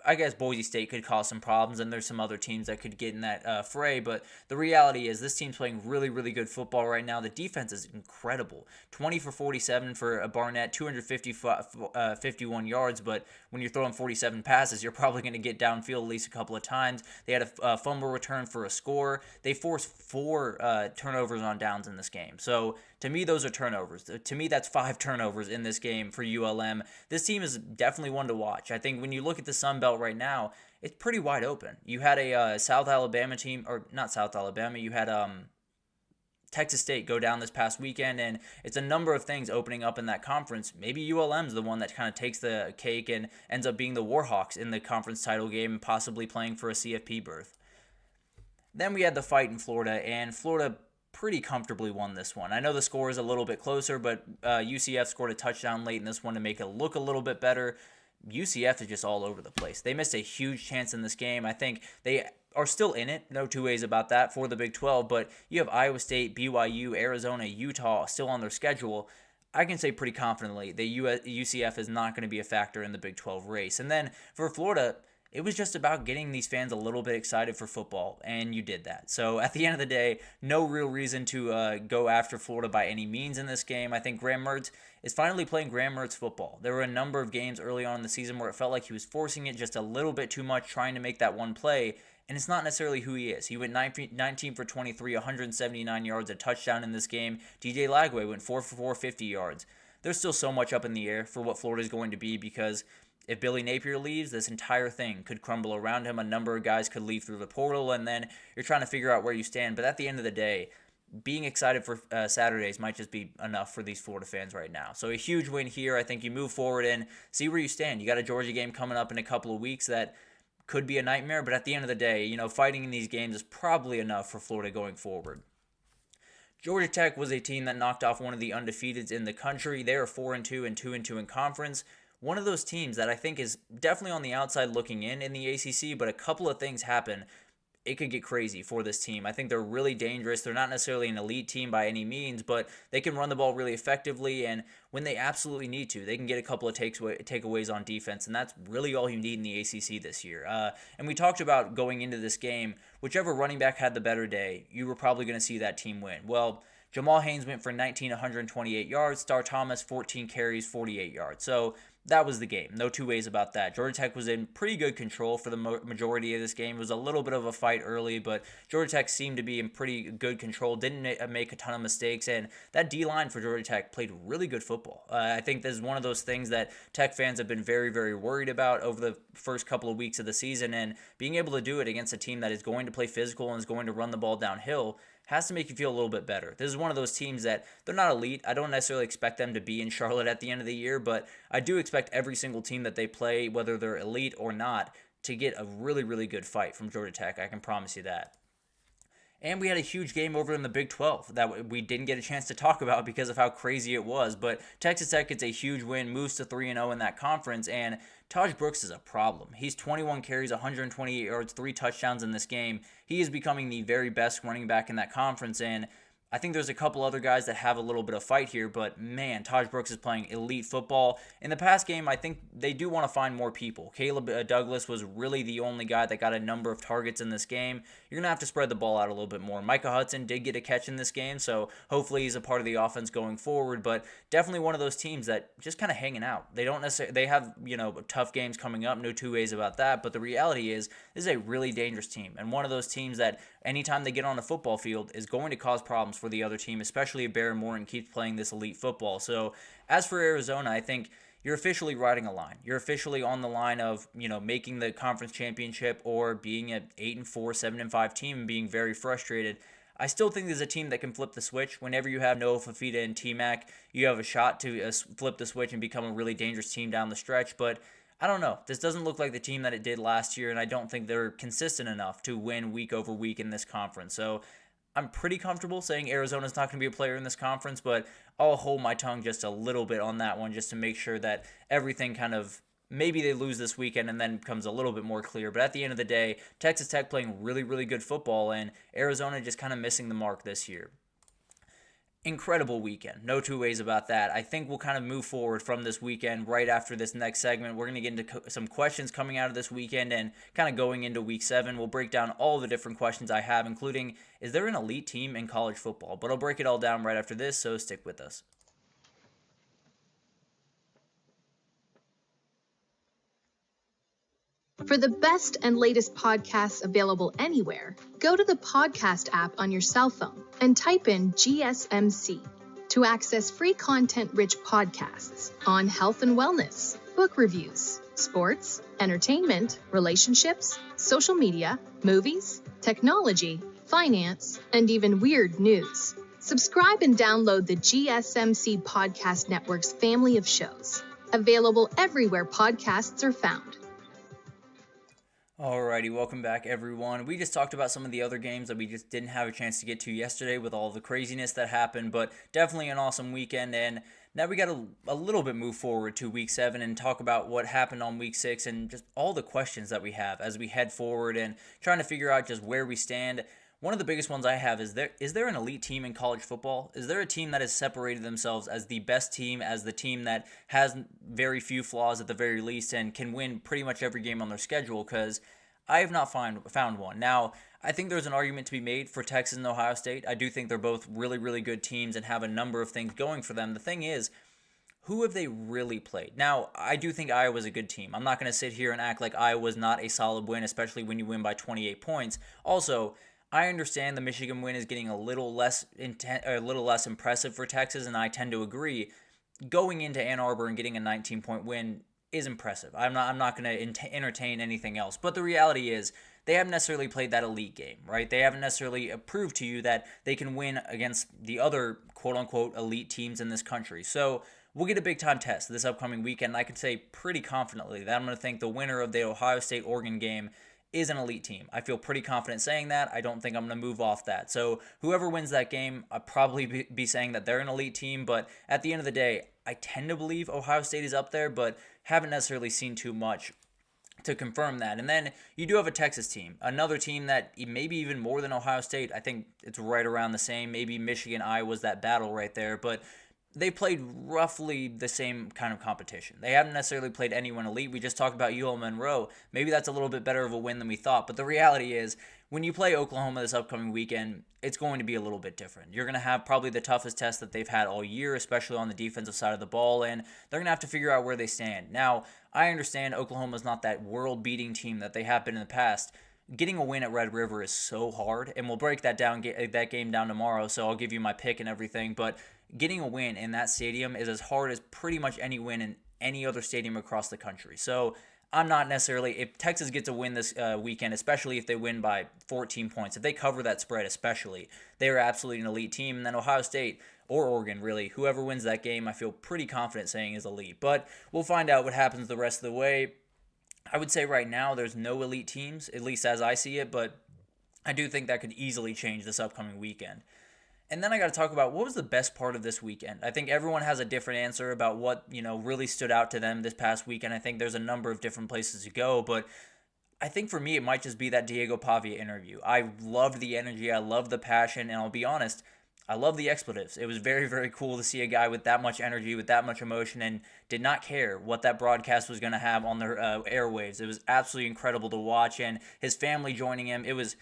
I guess Boise State could cause some problems, and there's some other teams that could get in that fray, but the reality is this team's playing really, really good football right now. The defense is incredible. 20 for 47 for Barnett, 251 yards, but when you're throwing 47 passes, you're probably going to get downfield at least a couple of times. They had a fumble return for a score. They forced 4 turnovers on downs in this game. So to me, those are turnovers. To me, that's 5 turnovers in this game for ULM. This team is definitely one to watch. I think when you look at the Sun Belt right now, it's pretty wide open. You had a South Alabama team, or not South Alabama, you had Texas State go down this past weekend, and it's a number of things opening up in that conference. Maybe ULM's the one that kind of takes the cake and ends up being the Warhawks in the conference title game and possibly playing for a CFP berth. Then we had the fight in Florida, and Florida pretty comfortably won this one. I know the score is a little bit closer, but UCF scored a touchdown late in this one to make it look a little bit better. UCF is just all over the place. They missed a huge chance in this game. I think they are still in it, no two ways about that, for the Big 12, but you have Iowa State, BYU, Arizona, Utah still on their schedule. I can say pretty confidently that UCF is not going to be a factor in the Big 12 race. And then for Florida, it was just about getting these fans a little bit excited for football, and you did that. So at the end of the day, no real reason to go after Florida by any means in this game. I think Graham Mertz is finally playing Graham Mertz football. There were a number of games early on in the season where it felt like he was forcing it just a little bit too much, trying to make that one play, and it's not necessarily who he is. He went 19 for 23, 179 yards, a touchdown in this game. DJ Lagway went 4 for 4, 50 yards. There's still so much up in the air for what Florida is going to be, because if Billy Napier leaves, this entire thing could crumble around him. A number of guys could leave through the portal, and then you're trying to figure out where you stand. But at the end of the day, being excited for Saturdays might just be enough for these Florida fans right now. So a huge win here. I think you move forward and see where you stand. You got a Georgia game coming up in a couple of weeks that could be a nightmare, but at the end of the day, fighting in these games is probably enough for Florida going forward. Georgia Tech was a team that knocked off one of the undefeateds in the country. They are 4-2 and 2-2 in conference. One of those teams that I think is definitely on the outside looking in the ACC, but a couple of things happen. It could get crazy for this team. I think they're really dangerous. They're not necessarily an elite team by any means, but they can run the ball really effectively, and when they absolutely need to, they can get a couple of takeaways on defense, and that's really all you need in the ACC this year. And we talked about going into this game, whichever running back had the better day, you were probably going to see that team win. Well, Jamal Haynes went for 128 yards. Star Thomas, 14 carries, 48 yards. So that was the game. No two ways about that. Georgia Tech was in pretty good control for the majority of this game. It was a little bit of a fight early, but Georgia Tech seemed to be in pretty good control, didn't make a ton of mistakes, and that D-line for Georgia Tech played really good football. I think this is one of those things that Tech fans have been very, very worried about over the first couple of weeks of the season, and being able to do it against a team that is going to play physical and is going to run the ball downhill has to make you feel a little bit better. This is one of those teams that they're not elite. I don't necessarily expect them to be in Charlotte at the end of the year, but I do expect every single team that they play, whether they're elite or not, to get a really, really good fight from Georgia Tech. I can promise you that. And we had a huge game over in the Big 12 that we didn't get a chance to talk about because of how crazy it was. But Texas Tech gets a huge win, moves to 3-0 in that conference, and Taj Brooks is a problem. He's 21 carries, 128 yards, 3 touchdowns in this game. He is becoming the very best running back in that conference, and I think there's a couple other guys that have a little bit of fight here, but man, Taj Brooks is playing elite football. In the past game, I think they do want to find more people. Caleb Douglas was really the only guy that got a number of targets in this game. You're going to have to spread the ball out a little bit more. Micah Hudson did get a catch in this game, so hopefully he's a part of the offense going forward, but definitely one of those teams that just kind of hanging out. They don't necessarily, they have, tough games coming up, no two ways about that, but the reality is this is a really dangerous team, and one of those teams that anytime they get on a football field is going to cause problems for the other team, especially if Barron Morton keeps playing this elite football. So as for Arizona, I think you're officially riding a line. You're officially on the line of, making the conference championship or being an 8-4, 7-5 team and being very frustrated. I still think there's a team that can flip the switch. Whenever you have Noah Fafita and T-Mac, you have a shot to flip the switch and become a really dangerous team down the stretch, but I don't know. This doesn't look like the team that it did last year, and I don't think they're consistent enough to win week over week in this conference. So I'm pretty comfortable saying Arizona's not going to be a player in this conference, but I'll hold my tongue just a little bit on that one just to make sure that everything kind of, maybe they lose this weekend and then becomes a little bit more clear. But at the end of the day, Texas Tech playing really, really good football, and Arizona just kind of missing the mark this year. Incredible weekend. No two ways about that. I think we'll kind of move forward from this weekend right after this next segment. We're going to get into some questions coming out of this weekend and kind of going into week 7. We'll break down all the different questions I have, including, is there an elite team in college football? But I'll break it all down right after this, so stick with us. For the best and latest podcasts available anywhere, go to the podcast app on your cell phone and type in GSMC to access free content-rich podcasts on health and wellness, book reviews, sports, entertainment, relationships, social media, movies, technology, finance, and even weird news. Subscribe and download the GSMC Podcast Network's family of shows, available everywhere podcasts are found. Alrighty, welcome back everyone. We just talked about some of the other games that we just didn't have a chance to get to yesterday with all the craziness that happened, but definitely an awesome weekend, and now we got a little bit move forward to week 7 and talk about what happened on week 6 and just all the questions that we have as we head forward and trying to figure out just where we stand. one of the biggest ones I have is there an elite team in college football? Is there a team that has separated themselves as the best team, as the team that has very few flaws at the very least and can win pretty much every game on their schedule? Because I have not found one. Now, I think there's an argument to be made for Texas and Ohio State. I do think they're both really, really good teams and have a number of things going for them. The thing is, who have they really played? Now, I do think Iowa's a good team. I'm not going to sit here and act like Iowa's not a solid win, especially when you win by 28 points. Also, I understand the Michigan win is getting a little less impressive for Texas, and I tend to agree. Going into Ann Arbor and getting a 19-point win is impressive. I'm not going to entertain anything else. But the reality is, they haven't necessarily played that elite game, right? They haven't necessarily proved to you that they can win against the other quote-unquote elite teams in this country. So we'll get a big-time test this upcoming weekend. I can say pretty confidently that I'm going to think the winner of the Ohio State-Oregon game is an elite team. I feel pretty confident saying that. I don't think I'm going to move off that. So whoever wins that game, I'll probably be saying that they're an elite team. But at the end of the day, I tend to believe Ohio State is up there, but haven't necessarily seen too much to confirm that. And then you do have a Texas team, another team that maybe even more than Ohio State. I think it's right around the same. Maybe Michigan, Iowa's that battle right there. But they played roughly the same kind of competition. They haven't necessarily played anyone elite. We just talked about UL Monroe. Maybe that's a little bit better of a win than we thought. But the reality is, when you play Oklahoma this upcoming weekend, it's going to be a little bit different. You're going to have probably the toughest test that they've had all year, especially on the defensive side of the ball, and they're going to have to figure out where they stand. Now, I understand Oklahoma's not that world-beating team that they have been in the past. Getting a win at Red River is so hard, and we'll break that game down tomorrow, so I'll give you my pick and everything, but getting a win in that stadium is as hard as pretty much any win in any other stadium across the country. So I'm not necessarily, if Texas gets a win this weekend, especially if they win by 14 points, if they cover that spread especially, they are absolutely an elite team. And then Ohio State or Oregon, really, whoever wins that game, I feel pretty confident saying is elite. But we'll find out what happens the rest of the way. I would say right now there's no elite teams, at least as I see it, but I do think that could easily change this upcoming weekend. And then I got to talk about what was the best part of this weekend. I think everyone has a different answer about what, really stood out to them this past weekend. I think there's a number of different places to go, but I think for me it might just be that Diego Pavia interview. I loved the energy, I loved the passion, and I'll be honest, I love the expletives. It was very, very cool to see a guy with that much energy, with that much emotion, and did not care what that broadcast was going to have on their airwaves. It was absolutely incredible to watch, and his family joining him, it was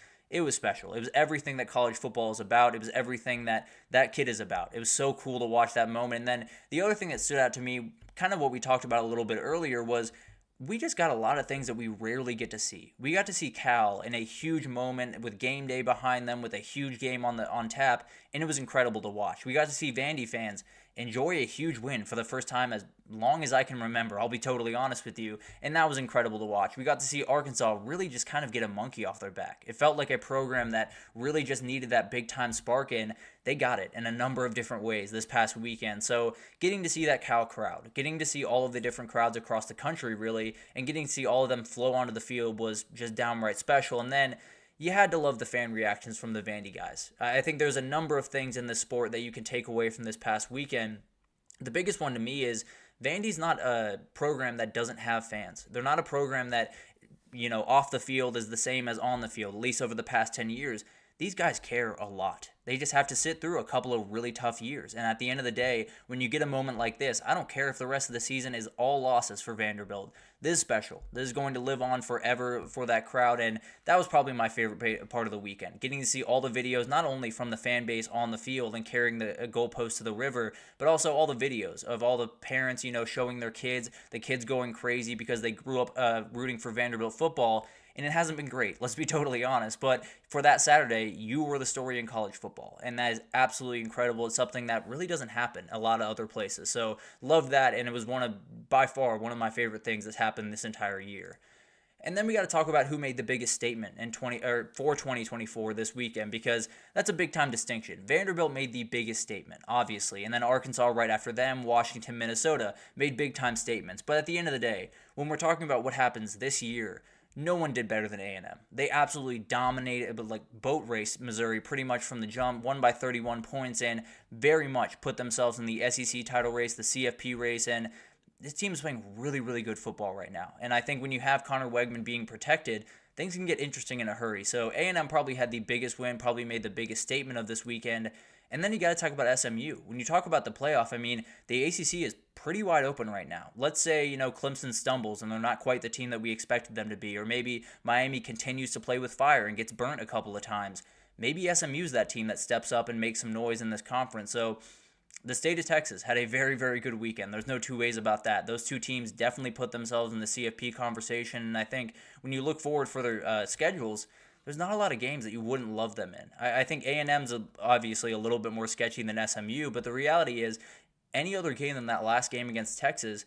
special. It was everything that college football is about. It was everything that kid is about. It was so cool to watch that moment. And then the other thing that stood out to me, kind of what we talked about a little bit earlier, was we just got a lot of things that we rarely get to see. We got to see Cal in a huge moment with game day behind them, with a huge game on tap, and it was incredible to watch. We got to see Vandy fans enjoy a huge win for the first time as long as I can remember. I'll be totally honest with you, and that was incredible to watch. We got to see Arkansas really just kind of get a monkey off their back. It felt like a program that really just needed that big-time spark, and they got it in a number of different ways this past weekend. So getting to see that Cal crowd, getting to see all of the different crowds across the country really, and getting to see all of them flow onto the field was just downright special. And then you had to love the fan reactions from the Vandy guys. I think there's a number of things in this sport that you can take away from this past weekend. The biggest one to me is Vandy's not a program that doesn't have fans. They're not a program that, off the field is the same as on the field, at least over the past 10 years. These guys care a lot. They just have to sit through a couple of really tough years. And at the end of the day, when you get a moment like this, I don't care if the rest of the season is all losses for Vanderbilt. This is special. This is going to live on forever for that crowd. And that was probably my favorite part of the weekend. Getting to see all the videos, not only from the fan base on the field and carrying the goalpost to the river, but also all the videos of all the parents, showing their kids, the kids going crazy because they grew up rooting for Vanderbilt football. And it hasn't been great, let's be totally honest. But for that Saturday, you were the story in college football. And that is absolutely incredible. It's something that really doesn't happen a lot of other places. So love that. And it was by far one of my favorite things that's happened this entire year. And then we got to talk about who made the biggest statement for 2024 this weekend, because that's a big-time distinction. Vanderbilt made the biggest statement, obviously, and then Arkansas right after them, Washington, Minnesota, made big-time statements. But at the end of the day, when we're talking about what happens this year, no one did better than A&M. They absolutely dominated, but boat race Missouri pretty much from the jump, won by 31 points, and very much put themselves in the SEC title race, the CFP race, and this team is playing really, really good football right now. And I think when you have Connor Wegman being protected, things can get interesting in a hurry. So A&M probably had the biggest win, probably made the biggest statement of this weekend. And then you got to talk about SMU. When you talk about the playoff, I mean, the ACC is pretty wide open right now. Let's say, Clemson stumbles and they're not quite the team that we expected them to be, or maybe Miami continues to play with fire and gets burnt a couple of times. Maybe SMU's that team that steps up and makes some noise in this conference. So the state of Texas had a very, very good weekend. There's no two ways about that. Those two teams definitely put themselves in the CFP conversation, and I think when you look forward for their schedules, there's not a lot of games that you wouldn't love them in. I think A&M's obviously a little bit more sketchy than SMU, but the reality is any other game than that last game against Texas,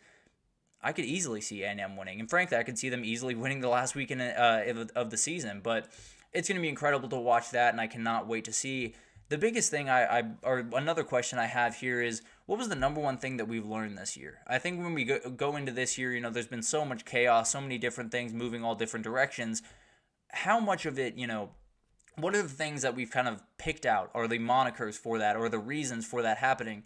I could easily see A&M winning. And frankly, I could see them easily winning the last weekend of the season. But it's going to be incredible to watch that, and I cannot wait to see. The biggest thing or another question I have here is, what was the number one thing that we've learned this year? I think when we go into this year, there's been so much chaos, so many different things moving all different directions. How much of it, what are the things that we've kind of picked out, or the monikers for that, or the reasons for that happening?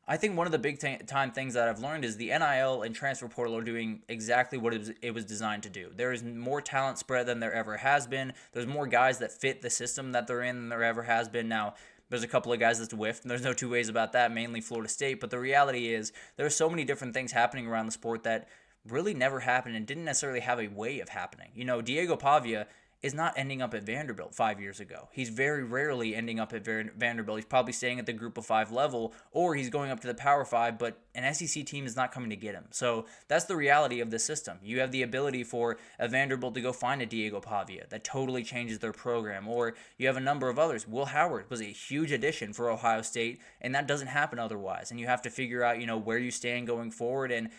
I think one of the big time things that I've learned is the NIL and transfer portal are doing exactly what it was designed to do. There is more talent spread than there ever has been. There's more guys that fit the system that they're in than there ever has been. Now, there's a couple of guys that's whiffed, and there's no two ways about that, mainly Florida State. But the reality is there are so many different things happening around the sport that really never happened and didn't necessarily have a way of happening. Diego Pavia is not ending up at Vanderbilt 5 years ago. He's very rarely ending up at Vanderbilt. He's probably staying at the Group of 5 level, or he's going up to the Power 5, but an SEC team is not coming to get him. So that's the reality of this system. You have the ability for a Vanderbilt to go find a Diego Pavia that totally changes their program, or you have a number of others. Will Howard was a huge addition for Ohio State, and that doesn't happen otherwise. And you have to figure out, where you stand going forward, and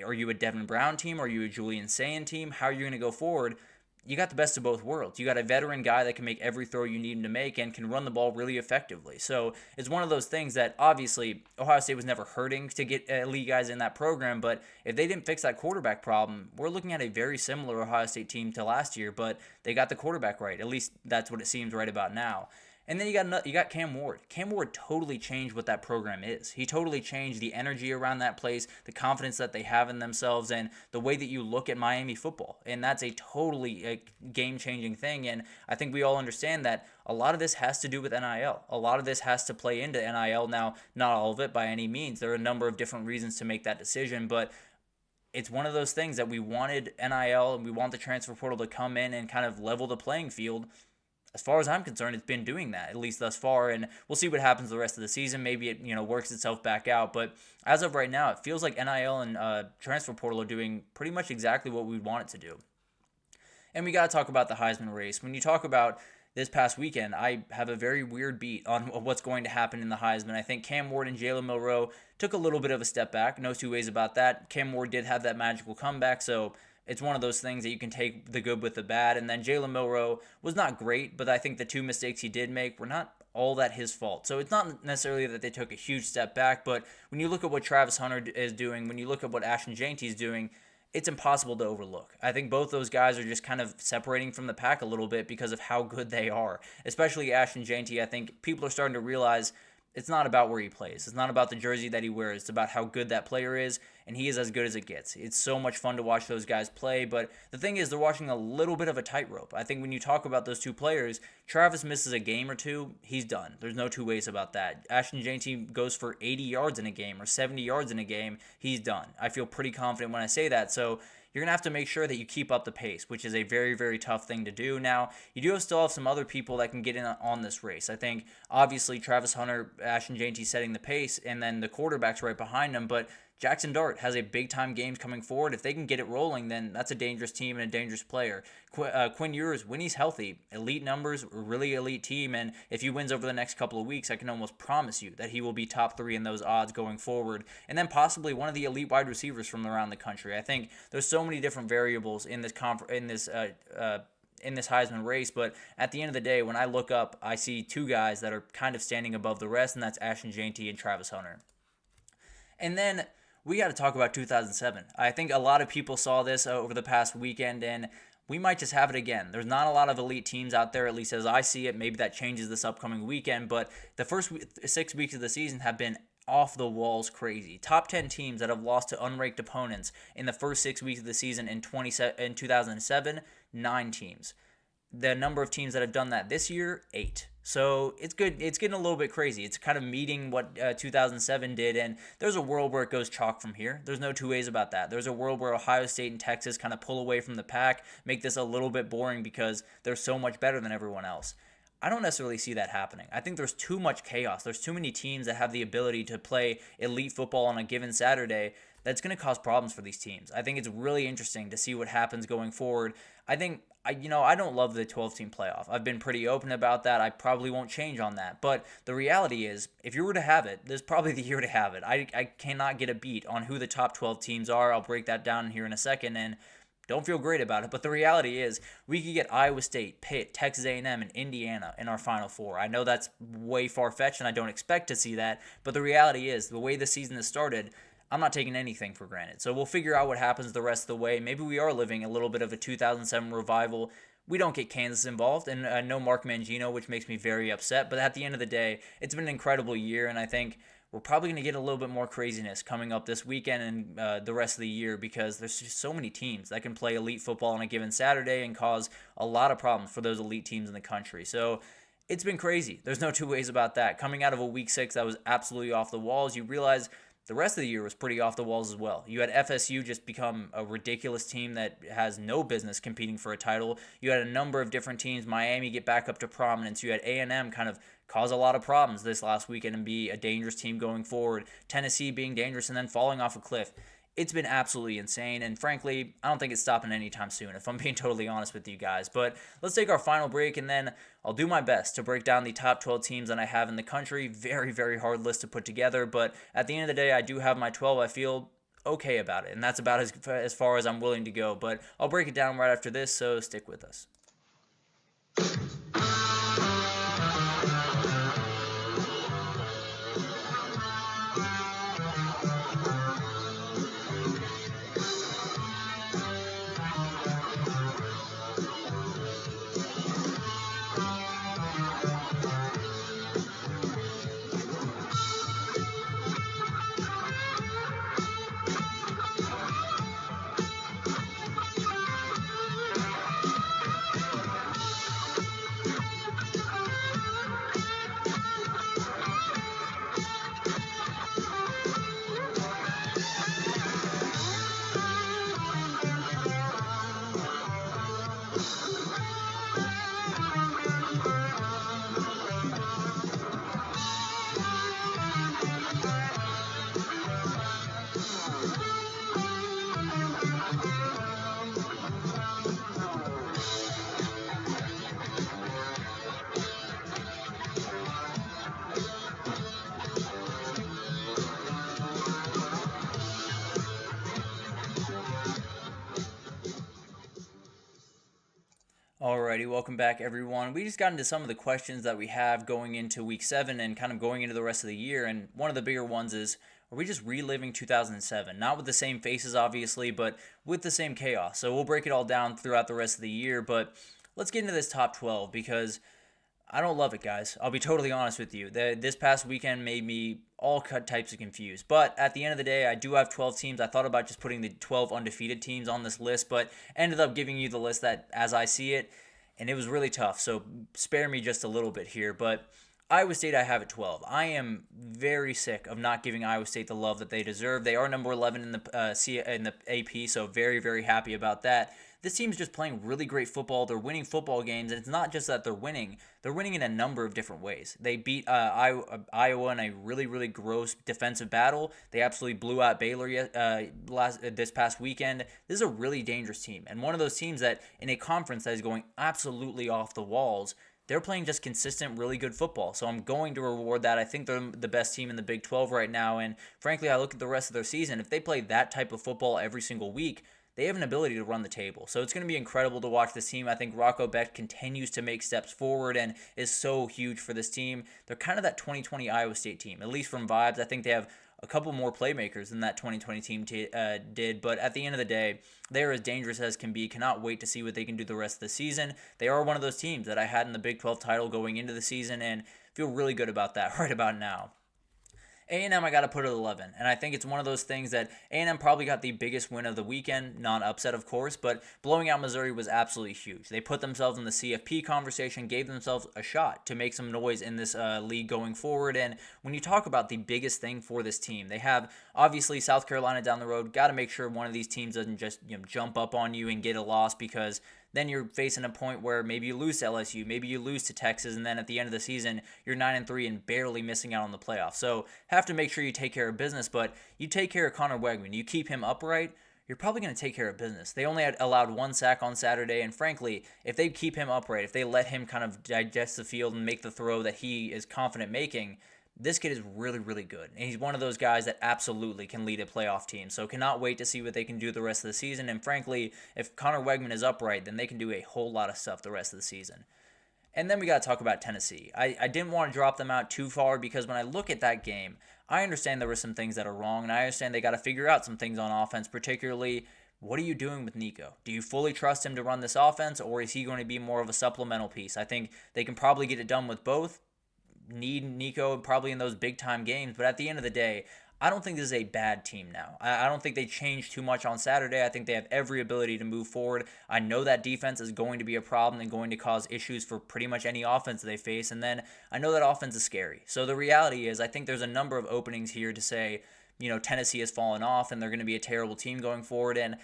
are you a Devin Brown team? Are you a Julian Sayin team? How are you going to go forward? You got the best of both worlds. You got a veteran guy that can make every throw you need him to make and can run the ball really effectively. So it's one of those things that obviously Ohio State was never hurting to get elite guys in that program, but if they didn't fix that quarterback problem, we're looking at a very similar Ohio State team to last year, but they got the quarterback right. At least that's what it seems right about now. And then you got Cam Ward. Cam Ward totally changed what that program is. He totally changed the energy around that place, the confidence that they have in themselves, and the way that you look at Miami football. And that's a totally game-changing thing. And I think we all understand that a lot of this has to do with NIL. A lot of this has to play into NIL. Now, not all of it by any means. There are a number of different reasons to make that decision, but it's one of those things that we wanted NIL and we want the transfer portal to come in and kind of level the playing field. As far as I'm concerned, it's been doing that, at least thus far, and we'll see what happens the rest of the season. Maybe it works itself back out, but as of right now, it feels like NIL and transfer portal are doing pretty much exactly what we want it to do. And we got to talk about the Heisman race. When you talk about this past weekend, I have a very weird beat on what's going to happen in the Heisman. I think Cam Ward and Jalen Milroe took a little bit of a step back. No two ways about that. Cam Ward did have that magical comeback, so it's one of those things that you can take the good with the bad. And then Jalen Milroe was not great, but I think the two mistakes he did make were not all that his fault. So it's not necessarily that they took a huge step back, but when you look at what Travis Hunter is doing, when you look at what Ashton Jeanty is doing, it's impossible to overlook. I think both those guys are just kind of separating from the pack a little bit because of how good they are. Especially Ashton Jeanty, I think people are starting to realize it's not about where he plays. It's not about the jersey that he wears. It's about how good that player is, and he is as good as it gets. It's so much fun to watch those guys play, but the thing is they're watching a little bit of a tightrope. I think when you talk about those two players, Travis misses a game or two, he's done. There's no two ways about that. Ashton Jeanty goes for 80 yards in a game or 70 yards in a game, he's done. I feel pretty confident when I say that, so you're going to have to make sure that you keep up the pace, which is a very, very tough thing to do. Now, you do still have some other people that can get in on this race. I think, obviously, Travis Hunter, Ashton Jeanty setting the pace, and then the quarterback's right behind them, but Jackson Dart has a big-time game coming forward. If they can get it rolling, then that's a dangerous team and a dangerous player. Quinn Ewers, when he's healthy, elite numbers, really elite team, and if he wins over the next couple of weeks, I can almost promise you that he will be top 3 in those odds going forward, and then possibly one of the elite wide receivers from around the country. I think there's so many different variables in this Heisman race, but at the end of the day, when I look up, I see two guys that are kind of standing above the rest, and that's Ashton Jeanty and Travis Hunter. And then we got to talk about 2007. I think a lot of people saw this over the past weekend, and we might just have it again. There's not a lot of elite teams out there, at least as I see it. Maybe that changes this upcoming weekend, but the first 6 weeks of the season have been off the walls crazy. Top 10 teams that have lost to unranked opponents in the first 6 weeks of the season in 2007, 9 teams. The number of teams that have done that this year, 8. So it's good. It's getting a little bit crazy. It's kind of meeting what 2007 did, and there's a world where it goes chalk from here. There's no two ways about that. There's a world where Ohio State and Texas kind of pull away from the pack, make this a little bit boring because they're so much better than everyone else. I don't necessarily see that happening. I think there's too much chaos. There's too many teams that have the ability to play elite football on a given Saturday. That's going to cause problems for these teams. I think it's really interesting to see what happens going forward. I don't love the 12-team playoff. I've been pretty open about that. I probably won't change on that. But the reality is, if you were to have it, this is probably the year to have it. I cannot get a beat on who the top 12 teams are. I'll break that down here in a second, and don't feel great about it. But the reality is, we could get Iowa State, Pitt, Texas A&M, and Indiana in our Final Four. I know that's way far-fetched, and I don't expect to see that. But the reality is, the way the season has started, I'm not taking anything for granted. So we'll figure out what happens the rest of the way. Maybe we are living a little bit of a 2007 revival. We don't get Kansas involved, and no Mark Mangino, which makes me very upset. But at the end of the day, it's been an incredible year, and I think we're probably going to get a little bit more craziness coming up this weekend and the rest of the year because there's just so many teams that can play elite football on a given Saturday and cause a lot of problems for those elite teams in the country. So it's been crazy. There's no two ways about that. Coming out of a Week 6 that was absolutely off the walls, you realize the rest of the year was pretty off the walls as well. You had FSU just become a ridiculous team that has no business competing for a title. You had a number of different teams. Miami get back up to prominence. You had A&M kind of cause a lot of problems this last weekend and be a dangerous team going forward. Tennessee being dangerous and then falling off a cliff. It's been absolutely insane, and frankly, I don't think it's stopping anytime soon, if I'm being totally honest with you guys. But let's take our final break, and then I'll do my best to break down the top 12 teams that I have in the country. Very, very hard list to put together, but at the end of the day, I do have my 12 I feel okay about it, and that's about as far as I'm willing to go. But I'll break it down right after this, so stick with us. Alrighty, welcome back everyone. We just got into some of the questions that we have going into Week 7 and kind of going into the rest of the year, and one of the bigger ones is, are we just reliving 2007? Not with the same faces, obviously, but with the same chaos. So we'll break it all down throughout the rest of the year, but let's get into this top 12 because I don't love it, guys. I'll be totally honest with you. This past weekend made me all types of confused. But at the end of the day, I do have 12 teams. I thought about just putting the 12 undefeated teams on this list, but ended up giving you the list that as I see it, and it was really tough. So spare me just a little bit here. But Iowa State, I have at 12. I am very sick of not giving Iowa State the love that they deserve. They are number 11 in the AP, so very, very happy about that. This team's just playing really great football. They're winning football games, and it's not just that they're winning. They're winning in a number of different ways. They beat Iowa in a really, really gross defensive battle. They absolutely blew out Baylor this past weekend. This is a really dangerous team, and one of those teams that in a conference that is going absolutely off the walls, they're playing just consistent, really good football. So I'm going to reward that. I think they're the best team in the Big 12 right now, and frankly, I look at the rest of their season. If they play that type of football every single week, they have an ability to run the table. So it's going to be incredible to watch this team. I think Rocco Beck continues to make steps forward and is so huge for this team. They're kind of that 2020 Iowa State team, at least from vibes. I think they have a couple more playmakers than that 2020 team did. But at the end of the day, they're as dangerous as can be. Cannot wait to see what they can do the rest of the season. They are one of those teams that I had in the Big 12 title going into the season and feel really good about that right about now. A&M, I got to put at 11, and I think it's one of those things that A&M probably got the biggest win of the weekend, non-upset of course, but blowing out Missouri was absolutely huge. They put themselves in the CFP conversation, gave themselves a shot to make some noise in this league going forward, and when you talk about the biggest thing for this team, they have obviously South Carolina down the road. Got to make sure one of these teams doesn't just jump up on you and get a loss, because then you're facing a point where maybe you lose to LSU, maybe you lose to Texas, and then at the end of the season, you're 9-3 and barely missing out on the playoffs. So have to make sure you take care of business, but you take care of Connor Wegman, you keep him upright, you're probably going to take care of business. They only had allowed 1 sack on Saturday, and frankly, if they keep him upright, if they let him kind of digest the field and make the throw that he is confident making, this kid is really, really good. And he's one of those guys that absolutely can lead a playoff team. So cannot wait to see what they can do the rest of the season. And frankly, if Connor Wegman is upright, then they can do a whole lot of stuff the rest of the season. And then we got to talk about Tennessee. I didn't want to drop them out too far, because when I look at that game, I understand there were some things that are wrong, and I understand they got to figure out some things on offense, particularly what are you doing with Nico? Do you fully trust him to run this offense, or is he going to be more of a supplemental piece? I think they can probably get it done with both. Need Nico probably in those big time games, but at the end of the day, I don't think this is a bad team now. I don't think they changed too much on Saturday. I think they have every ability to move forward. I know that defense is going to be a problem and going to cause issues for pretty much any offense they face, and then I know that offense is scary. So the reality is I think there's a number of openings here to say, Tennessee has fallen off and they're going to be a terrible team going forward, and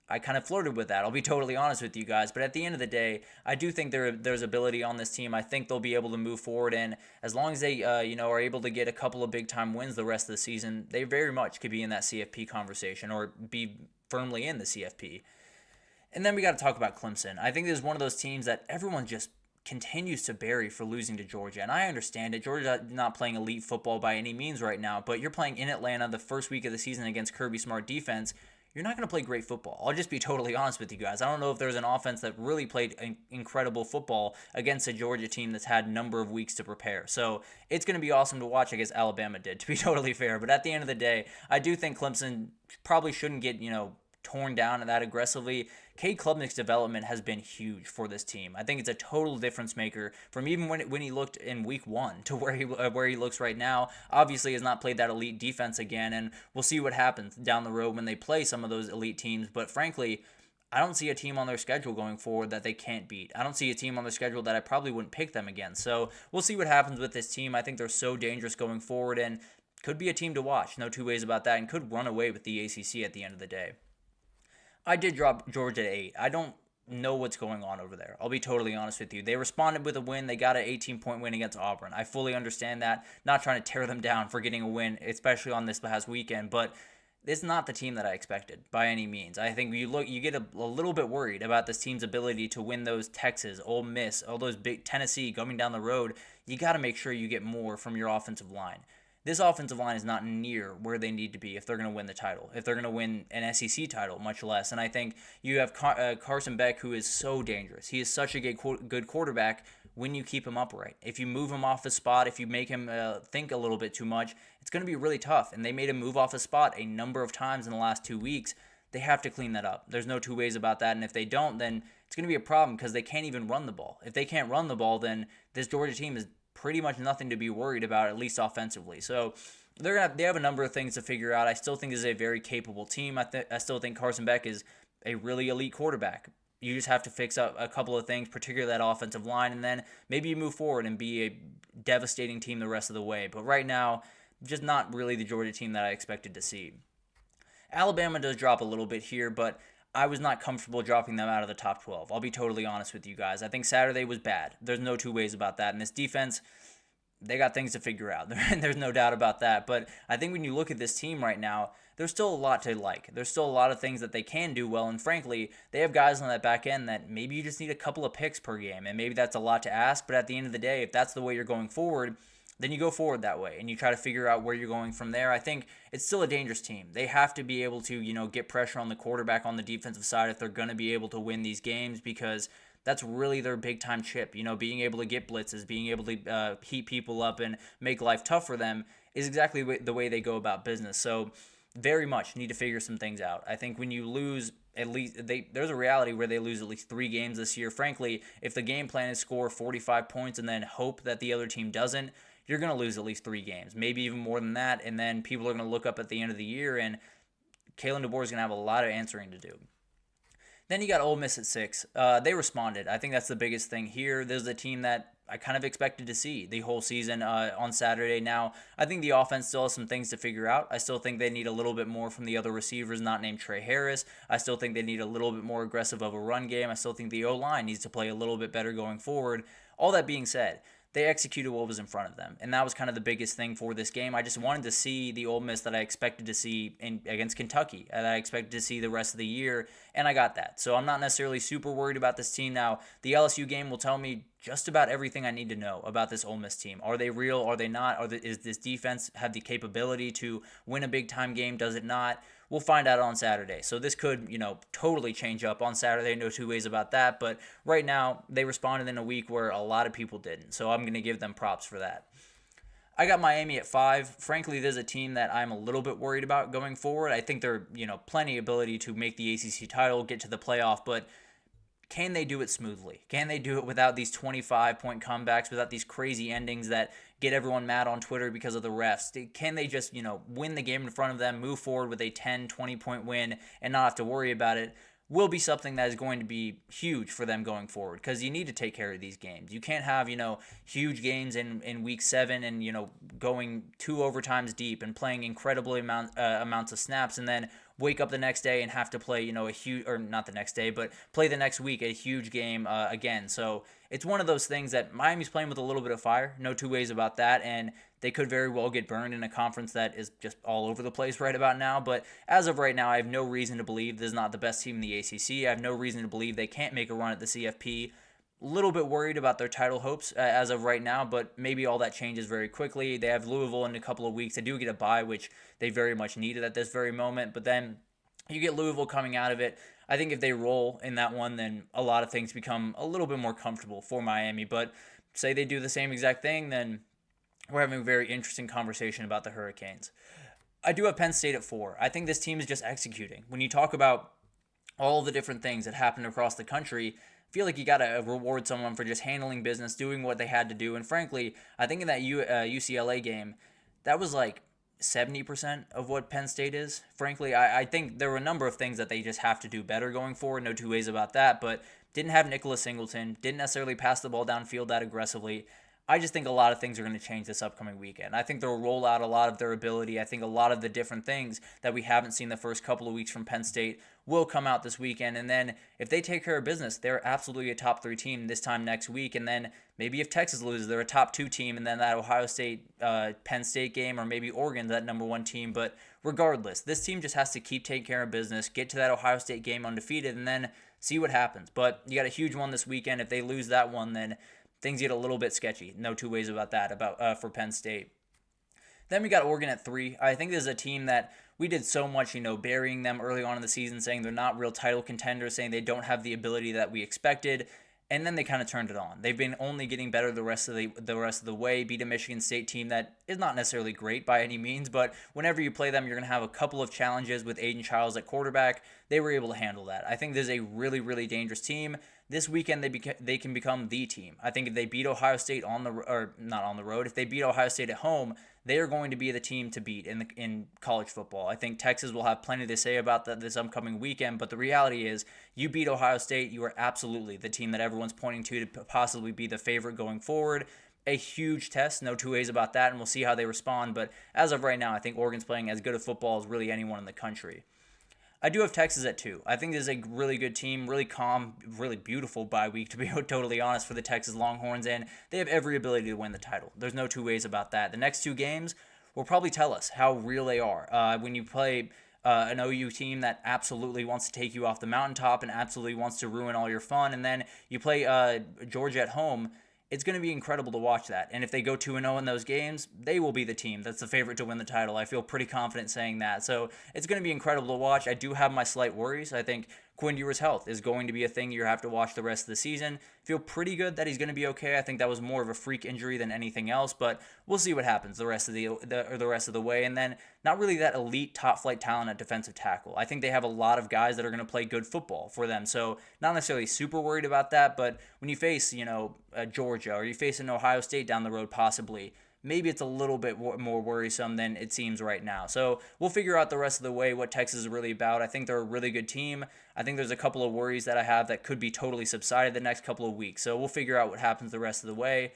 I kind of flirted with that. I'll be totally honest with you guys. But at the end of the day, I do think there's ability on this team. I think they'll be able to move forward. And as long as they, are able to get a couple of big-time wins the rest of the season, they very much could be in that CFP conversation or be firmly in the CFP. And then we got to talk about Clemson. I think this is one of those teams that everyone just continues to bury for losing to Georgia. And I understand it. Georgia's not playing elite football by any means right now. But you're playing in Atlanta the first week of the season against Kirby Smart defense. You're not going to play great football. I'll just be totally honest with you guys. I don't know if there's an offense that really played incredible football against a Georgia team that's had a number of weeks to prepare. So it's going to be awesome to watch. I guess Alabama did, to be totally fair. But at the end of the day, I do think Clemson probably shouldn't get, torn down that aggressively. Cade Klubnik's development has been huge for this team. I think it's a total difference maker from even when he looked in week 1 to where he looks right now. Obviously has not played that elite defense again, and we'll see what happens down the road when they play some of those elite teams. But frankly, I don't see a team on their schedule going forward that they can't beat. I don't see a team on their schedule that I probably wouldn't pick them against. So we'll see what happens with this team. I think they're so dangerous going forward and could be a team to watch. No two ways about that, and could run away with the ACC at the end of the day. I did drop Georgia at 8. I don't know what's going on over there. I'll be totally honest with you. They responded with a win. They got an 18-point win against Auburn. I fully understand that. Not trying to tear them down for getting a win, especially on this past weekend, but it's not the team that I expected by any means. I think you get a little bit worried about this team's ability to win those Texas, Ole Miss, all those big Tennessee coming down the road. You got to make sure you get more from your offensive line. This offensive line is not near where they need to be if they're going to win the title, if they're going to win an SEC title, much less. And I think you have Carson Beck, who is so dangerous. He is such a good quarterback when you keep him upright. If you move him off his spot, if you make him think a little bit too much, it's going to be really tough. And they made him move off his spot a number of times in the last 2 weeks. They have to clean that up. There's no two ways about that. And if they don't, then it's going to be a problem because they can't even run the ball. If they can't run the ball, then this Georgia team is pretty much nothing to be worried about, at least offensively. So they have a number of things to figure out. I still think this is a very capable team. I still think Carson Beck is a really elite quarterback. You just have to fix up a couple of things, particularly that offensive line, and then maybe you move forward and be a devastating team the rest of the way. But right now, just not really the Georgia team that I expected to see. Alabama does drop a little bit here, but I was not comfortable dropping them out of the top 12. I'll be totally honest with you guys. I think Saturday was bad. There's no two ways about that. And this defense, they got things to figure out. There's no doubt about that. But I think when you look at this team right now, there's still a lot to like. There's still a lot of things that they can do well. And frankly, they have guys on that back end that maybe you just need a couple of picks per game. And maybe that's a lot to ask. But at the end of the day, if that's the way you're going forward, then you go forward that way and you try to figure out where you're going from there. I think it's still a dangerous team. They have to be able to, get pressure on the quarterback on the defensive side if they're going to be able to win these games, because that's really their big time chip. Being able to get blitzes, being able to heat people up and make life tough for them is exactly the way they go about business. So very much need to figure some things out. I think when you lose, at least there's a reality where they lose at least 3 games this year. Frankly, if the game plan is score 45 points and then hope that the other team doesn't, you're going to lose at least 3 games, maybe even more than that. And then people are going to look up at the end of the year, and Kalen DeBoer is going to have a lot of answering to do. Then you got Ole Miss at 6. They responded. I think that's the biggest thing here. This is a team that I kind of expected to see the whole season on Saturday. Now, I think the offense still has some things to figure out. I still think they need a little bit more from the other receivers not named Trey Harris. I still think they need a little bit more aggressive of a run game. I still think the O-line needs to play a little bit better going forward. All that being said, they executed what was in front of them, and that was kind of the biggest thing for this game. I just wanted to see the Ole Miss that I expected to see against Kentucky, that I expected to see the rest of the year, and I got that. So I'm not necessarily super worried about this team now. The LSU game will tell me just about everything I need to know about this Ole Miss team. Are they real? Are they not? Is this defense have the capability to win a big-time game? Does it not? We'll find out on Saturday. So this could, totally change up on Saturday. No two ways about that. But right now, they responded in a week where a lot of people didn't. So I'm going to give them props for that. I got Miami at 5. Frankly, there's a team that I'm a little bit worried about going forward. I think they're, plenty of ability to make the ACC title, get to the playoff, but can they do it smoothly? Can they do it without these 25-point comebacks, without these crazy endings that get everyone mad on Twitter because of the refs? Can they just, win the game in front of them, move forward with a 10, 20-point win, and not have to worry about it? Will be something that is going to be huge for them going forward, because you need to take care of these games. You can't have, huge games in week 7 and, going 2 overtimes deep and playing incredibly amounts of snaps and then wake up the next day and have to play, a huge, or not the next day, but play the next week a huge game again. So it's one of those things that Miami's playing with a little bit of fire, no two ways about that, and they could very well get burned in a conference that is just all over the place right about now. But as of right now, I have no reason to believe this is not the best team in the ACC. I have no reason to believe they can't make a run at the CFP. A little bit worried about their title hopes as of right now, but maybe all that changes very quickly. They have Louisville in a couple of weeks. They do get a bye, which they very much needed at this very moment. But then you get Louisville coming out of it. I think if they roll in that one, then a lot of things become a little bit more comfortable for Miami. But say they do the same exact thing, then we're having a very interesting conversation about the Hurricanes. I do have Penn State at 4. I think this team is just executing. When you talk about all the different things that happened across the country, I feel like you got to reward someone for just handling business, doing what they had to do. And frankly, I think in that UCLA game, that was like 70% of what Penn State is. Frankly, I think there were a number of things that they just have to do better going forward. No two ways about that. But didn't have Nicholas Singleton, didn't necessarily pass the ball downfield that aggressively. I just think a lot of things are going to change this upcoming weekend. I think they'll roll out a lot of their ability. I think a lot of the different things that we haven't seen the first couple of weeks from Penn State will come out this weekend. And then if they take care of business, they're absolutely a top 3 team this time next week. And then maybe if Texas loses, they're a top 2 team. And then that Ohio State, Penn State game, or maybe Oregon's that number 1 team. But regardless, this team just has to keep taking care of business, get to that Ohio State game undefeated, and then see what happens. But you got a huge one this weekend. If they lose that one, then things get a little bit sketchy. No two ways about that for Penn State. Then we got Oregon at 3. I think this is a team that we did so much, burying them early on in the season, saying they're not real title contenders, saying they don't have the ability that we expected, and then they kind of turned it on. They've been only getting better the rest of the way. Beat a Michigan State team that is not necessarily great by any means, but whenever you play them, you're going to have a couple of challenges with Aiden Childs at quarterback. They were able to handle that. I think this is a really, really dangerous team. This weekend, they can become the team. I think if they beat Ohio State not on the road, if they beat Ohio State at home, they are going to be the team to beat in college football. I think Texas will have plenty to say about that this upcoming weekend, but the reality is you beat Ohio State, you are absolutely the team that everyone's pointing to possibly be the favorite going forward. A huge test, no two ways about that, and we'll see how they respond. But as of right now, I think Oregon's playing as good a football as really anyone in the country. I do have Texas at 2. I think this is a really good team, really calm, really beautiful bye week, to be totally honest, for the Texas Longhorns, and they have every ability to win the title. There's no two ways about that. The next 2 games will probably tell us how real they are. When you play an OU team that absolutely wants to take you off the mountaintop and absolutely wants to ruin all your fun, and then you play Georgia at home, it's going to be incredible to watch that. And if they go 2-0 in those games, they will be the team that's the favorite to win the title. I feel pretty confident saying that. So it's going to be incredible to watch. I do have my slight worries. I think Quinn Ewers' health is going to be a thing you have to watch the rest of the season. Feel pretty good that he's going to be okay. I think that was more of a freak injury than anything else, but we'll see what happens the rest of the way. And then not really that elite top flight talent at defensive tackle. I think they have a lot of guys that are going to play good football for them. So not necessarily super worried about that, but when you face, Georgia, or you face an Ohio State down the road possibly, maybe it's a little bit more worrisome than it seems right now. So we'll figure out the rest of the way what Texas is really about. I think they're a really good team. I think there's a couple of worries that I have that could be totally subsided the next couple of weeks. So we'll figure out what happens the rest of the way.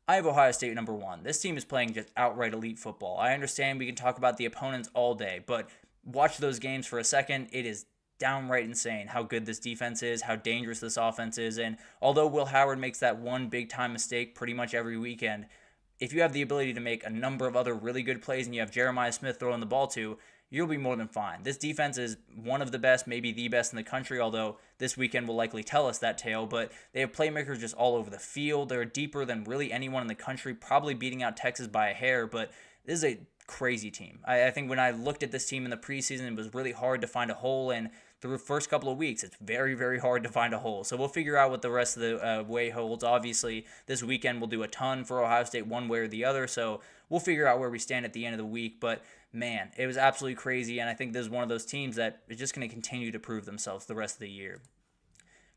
I have Ohio State number 1. This team is playing just outright elite football. I understand we can talk about the opponents all day, but watch those games for a second. It is downright insane how good this defense is, how dangerous this offense is. And although Will Howard makes that one big-time mistake pretty much every weekend, if you have the ability to make a number of other really good plays and you have Jeremiah Smith throwing the ball to, you'll be more than fine. This defense is one of the best, maybe the best in the country, although this weekend will likely tell us that tale, but they have playmakers just all over the field. They're deeper than really anyone in the country, probably beating out Texas by a hair, but this is a crazy team. I think when I looked at this team in the preseason, it was really hard to find a hole, and through the first couple of weeks, it's very, very hard to find a hole. So we'll figure out what the rest of the way holds. Obviously, this weekend we'll do a ton for Ohio State one way or the other, so we'll figure out where we stand at the end of the week. But, man, it was absolutely crazy, and I think this is one of those teams that is just going to continue to prove themselves the rest of the year.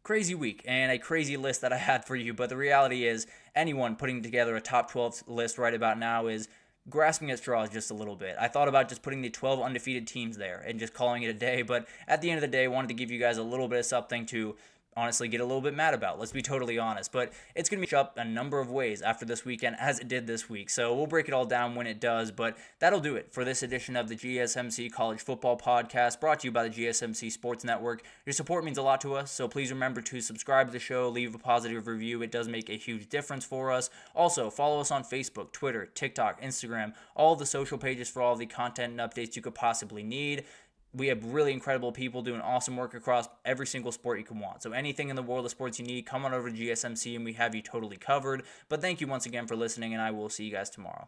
Crazy week and a crazy list that I had for you, but the reality is anyone putting together a top 12 list right about now is grasping at straws just a little bit. I thought about just putting the 12 undefeated teams there and just calling it a day, but at the end of the day, I wanted to give you guys a little bit of something to honestly get a little bit mad about. Let's be totally honest, but it's going to be up a number of ways after this weekend as it did this week, so we'll break it all down when it does, but that'll do it for this edition of the GSMC College Football Podcast, brought to you by the GSMC Sports Network. Your support means a lot to us, so please remember to subscribe to the show, leave a positive review. It does make a huge difference for us. Also, follow us on Facebook, Twitter, TikTok, Instagram, all the social pages for all the content and updates you could possibly need. We have really incredible people doing awesome work across every single sport you can want. So anything in the world of sports you need, come on over to GSMC and we have you totally covered. But thank you once again for listening, and I will see you guys tomorrow.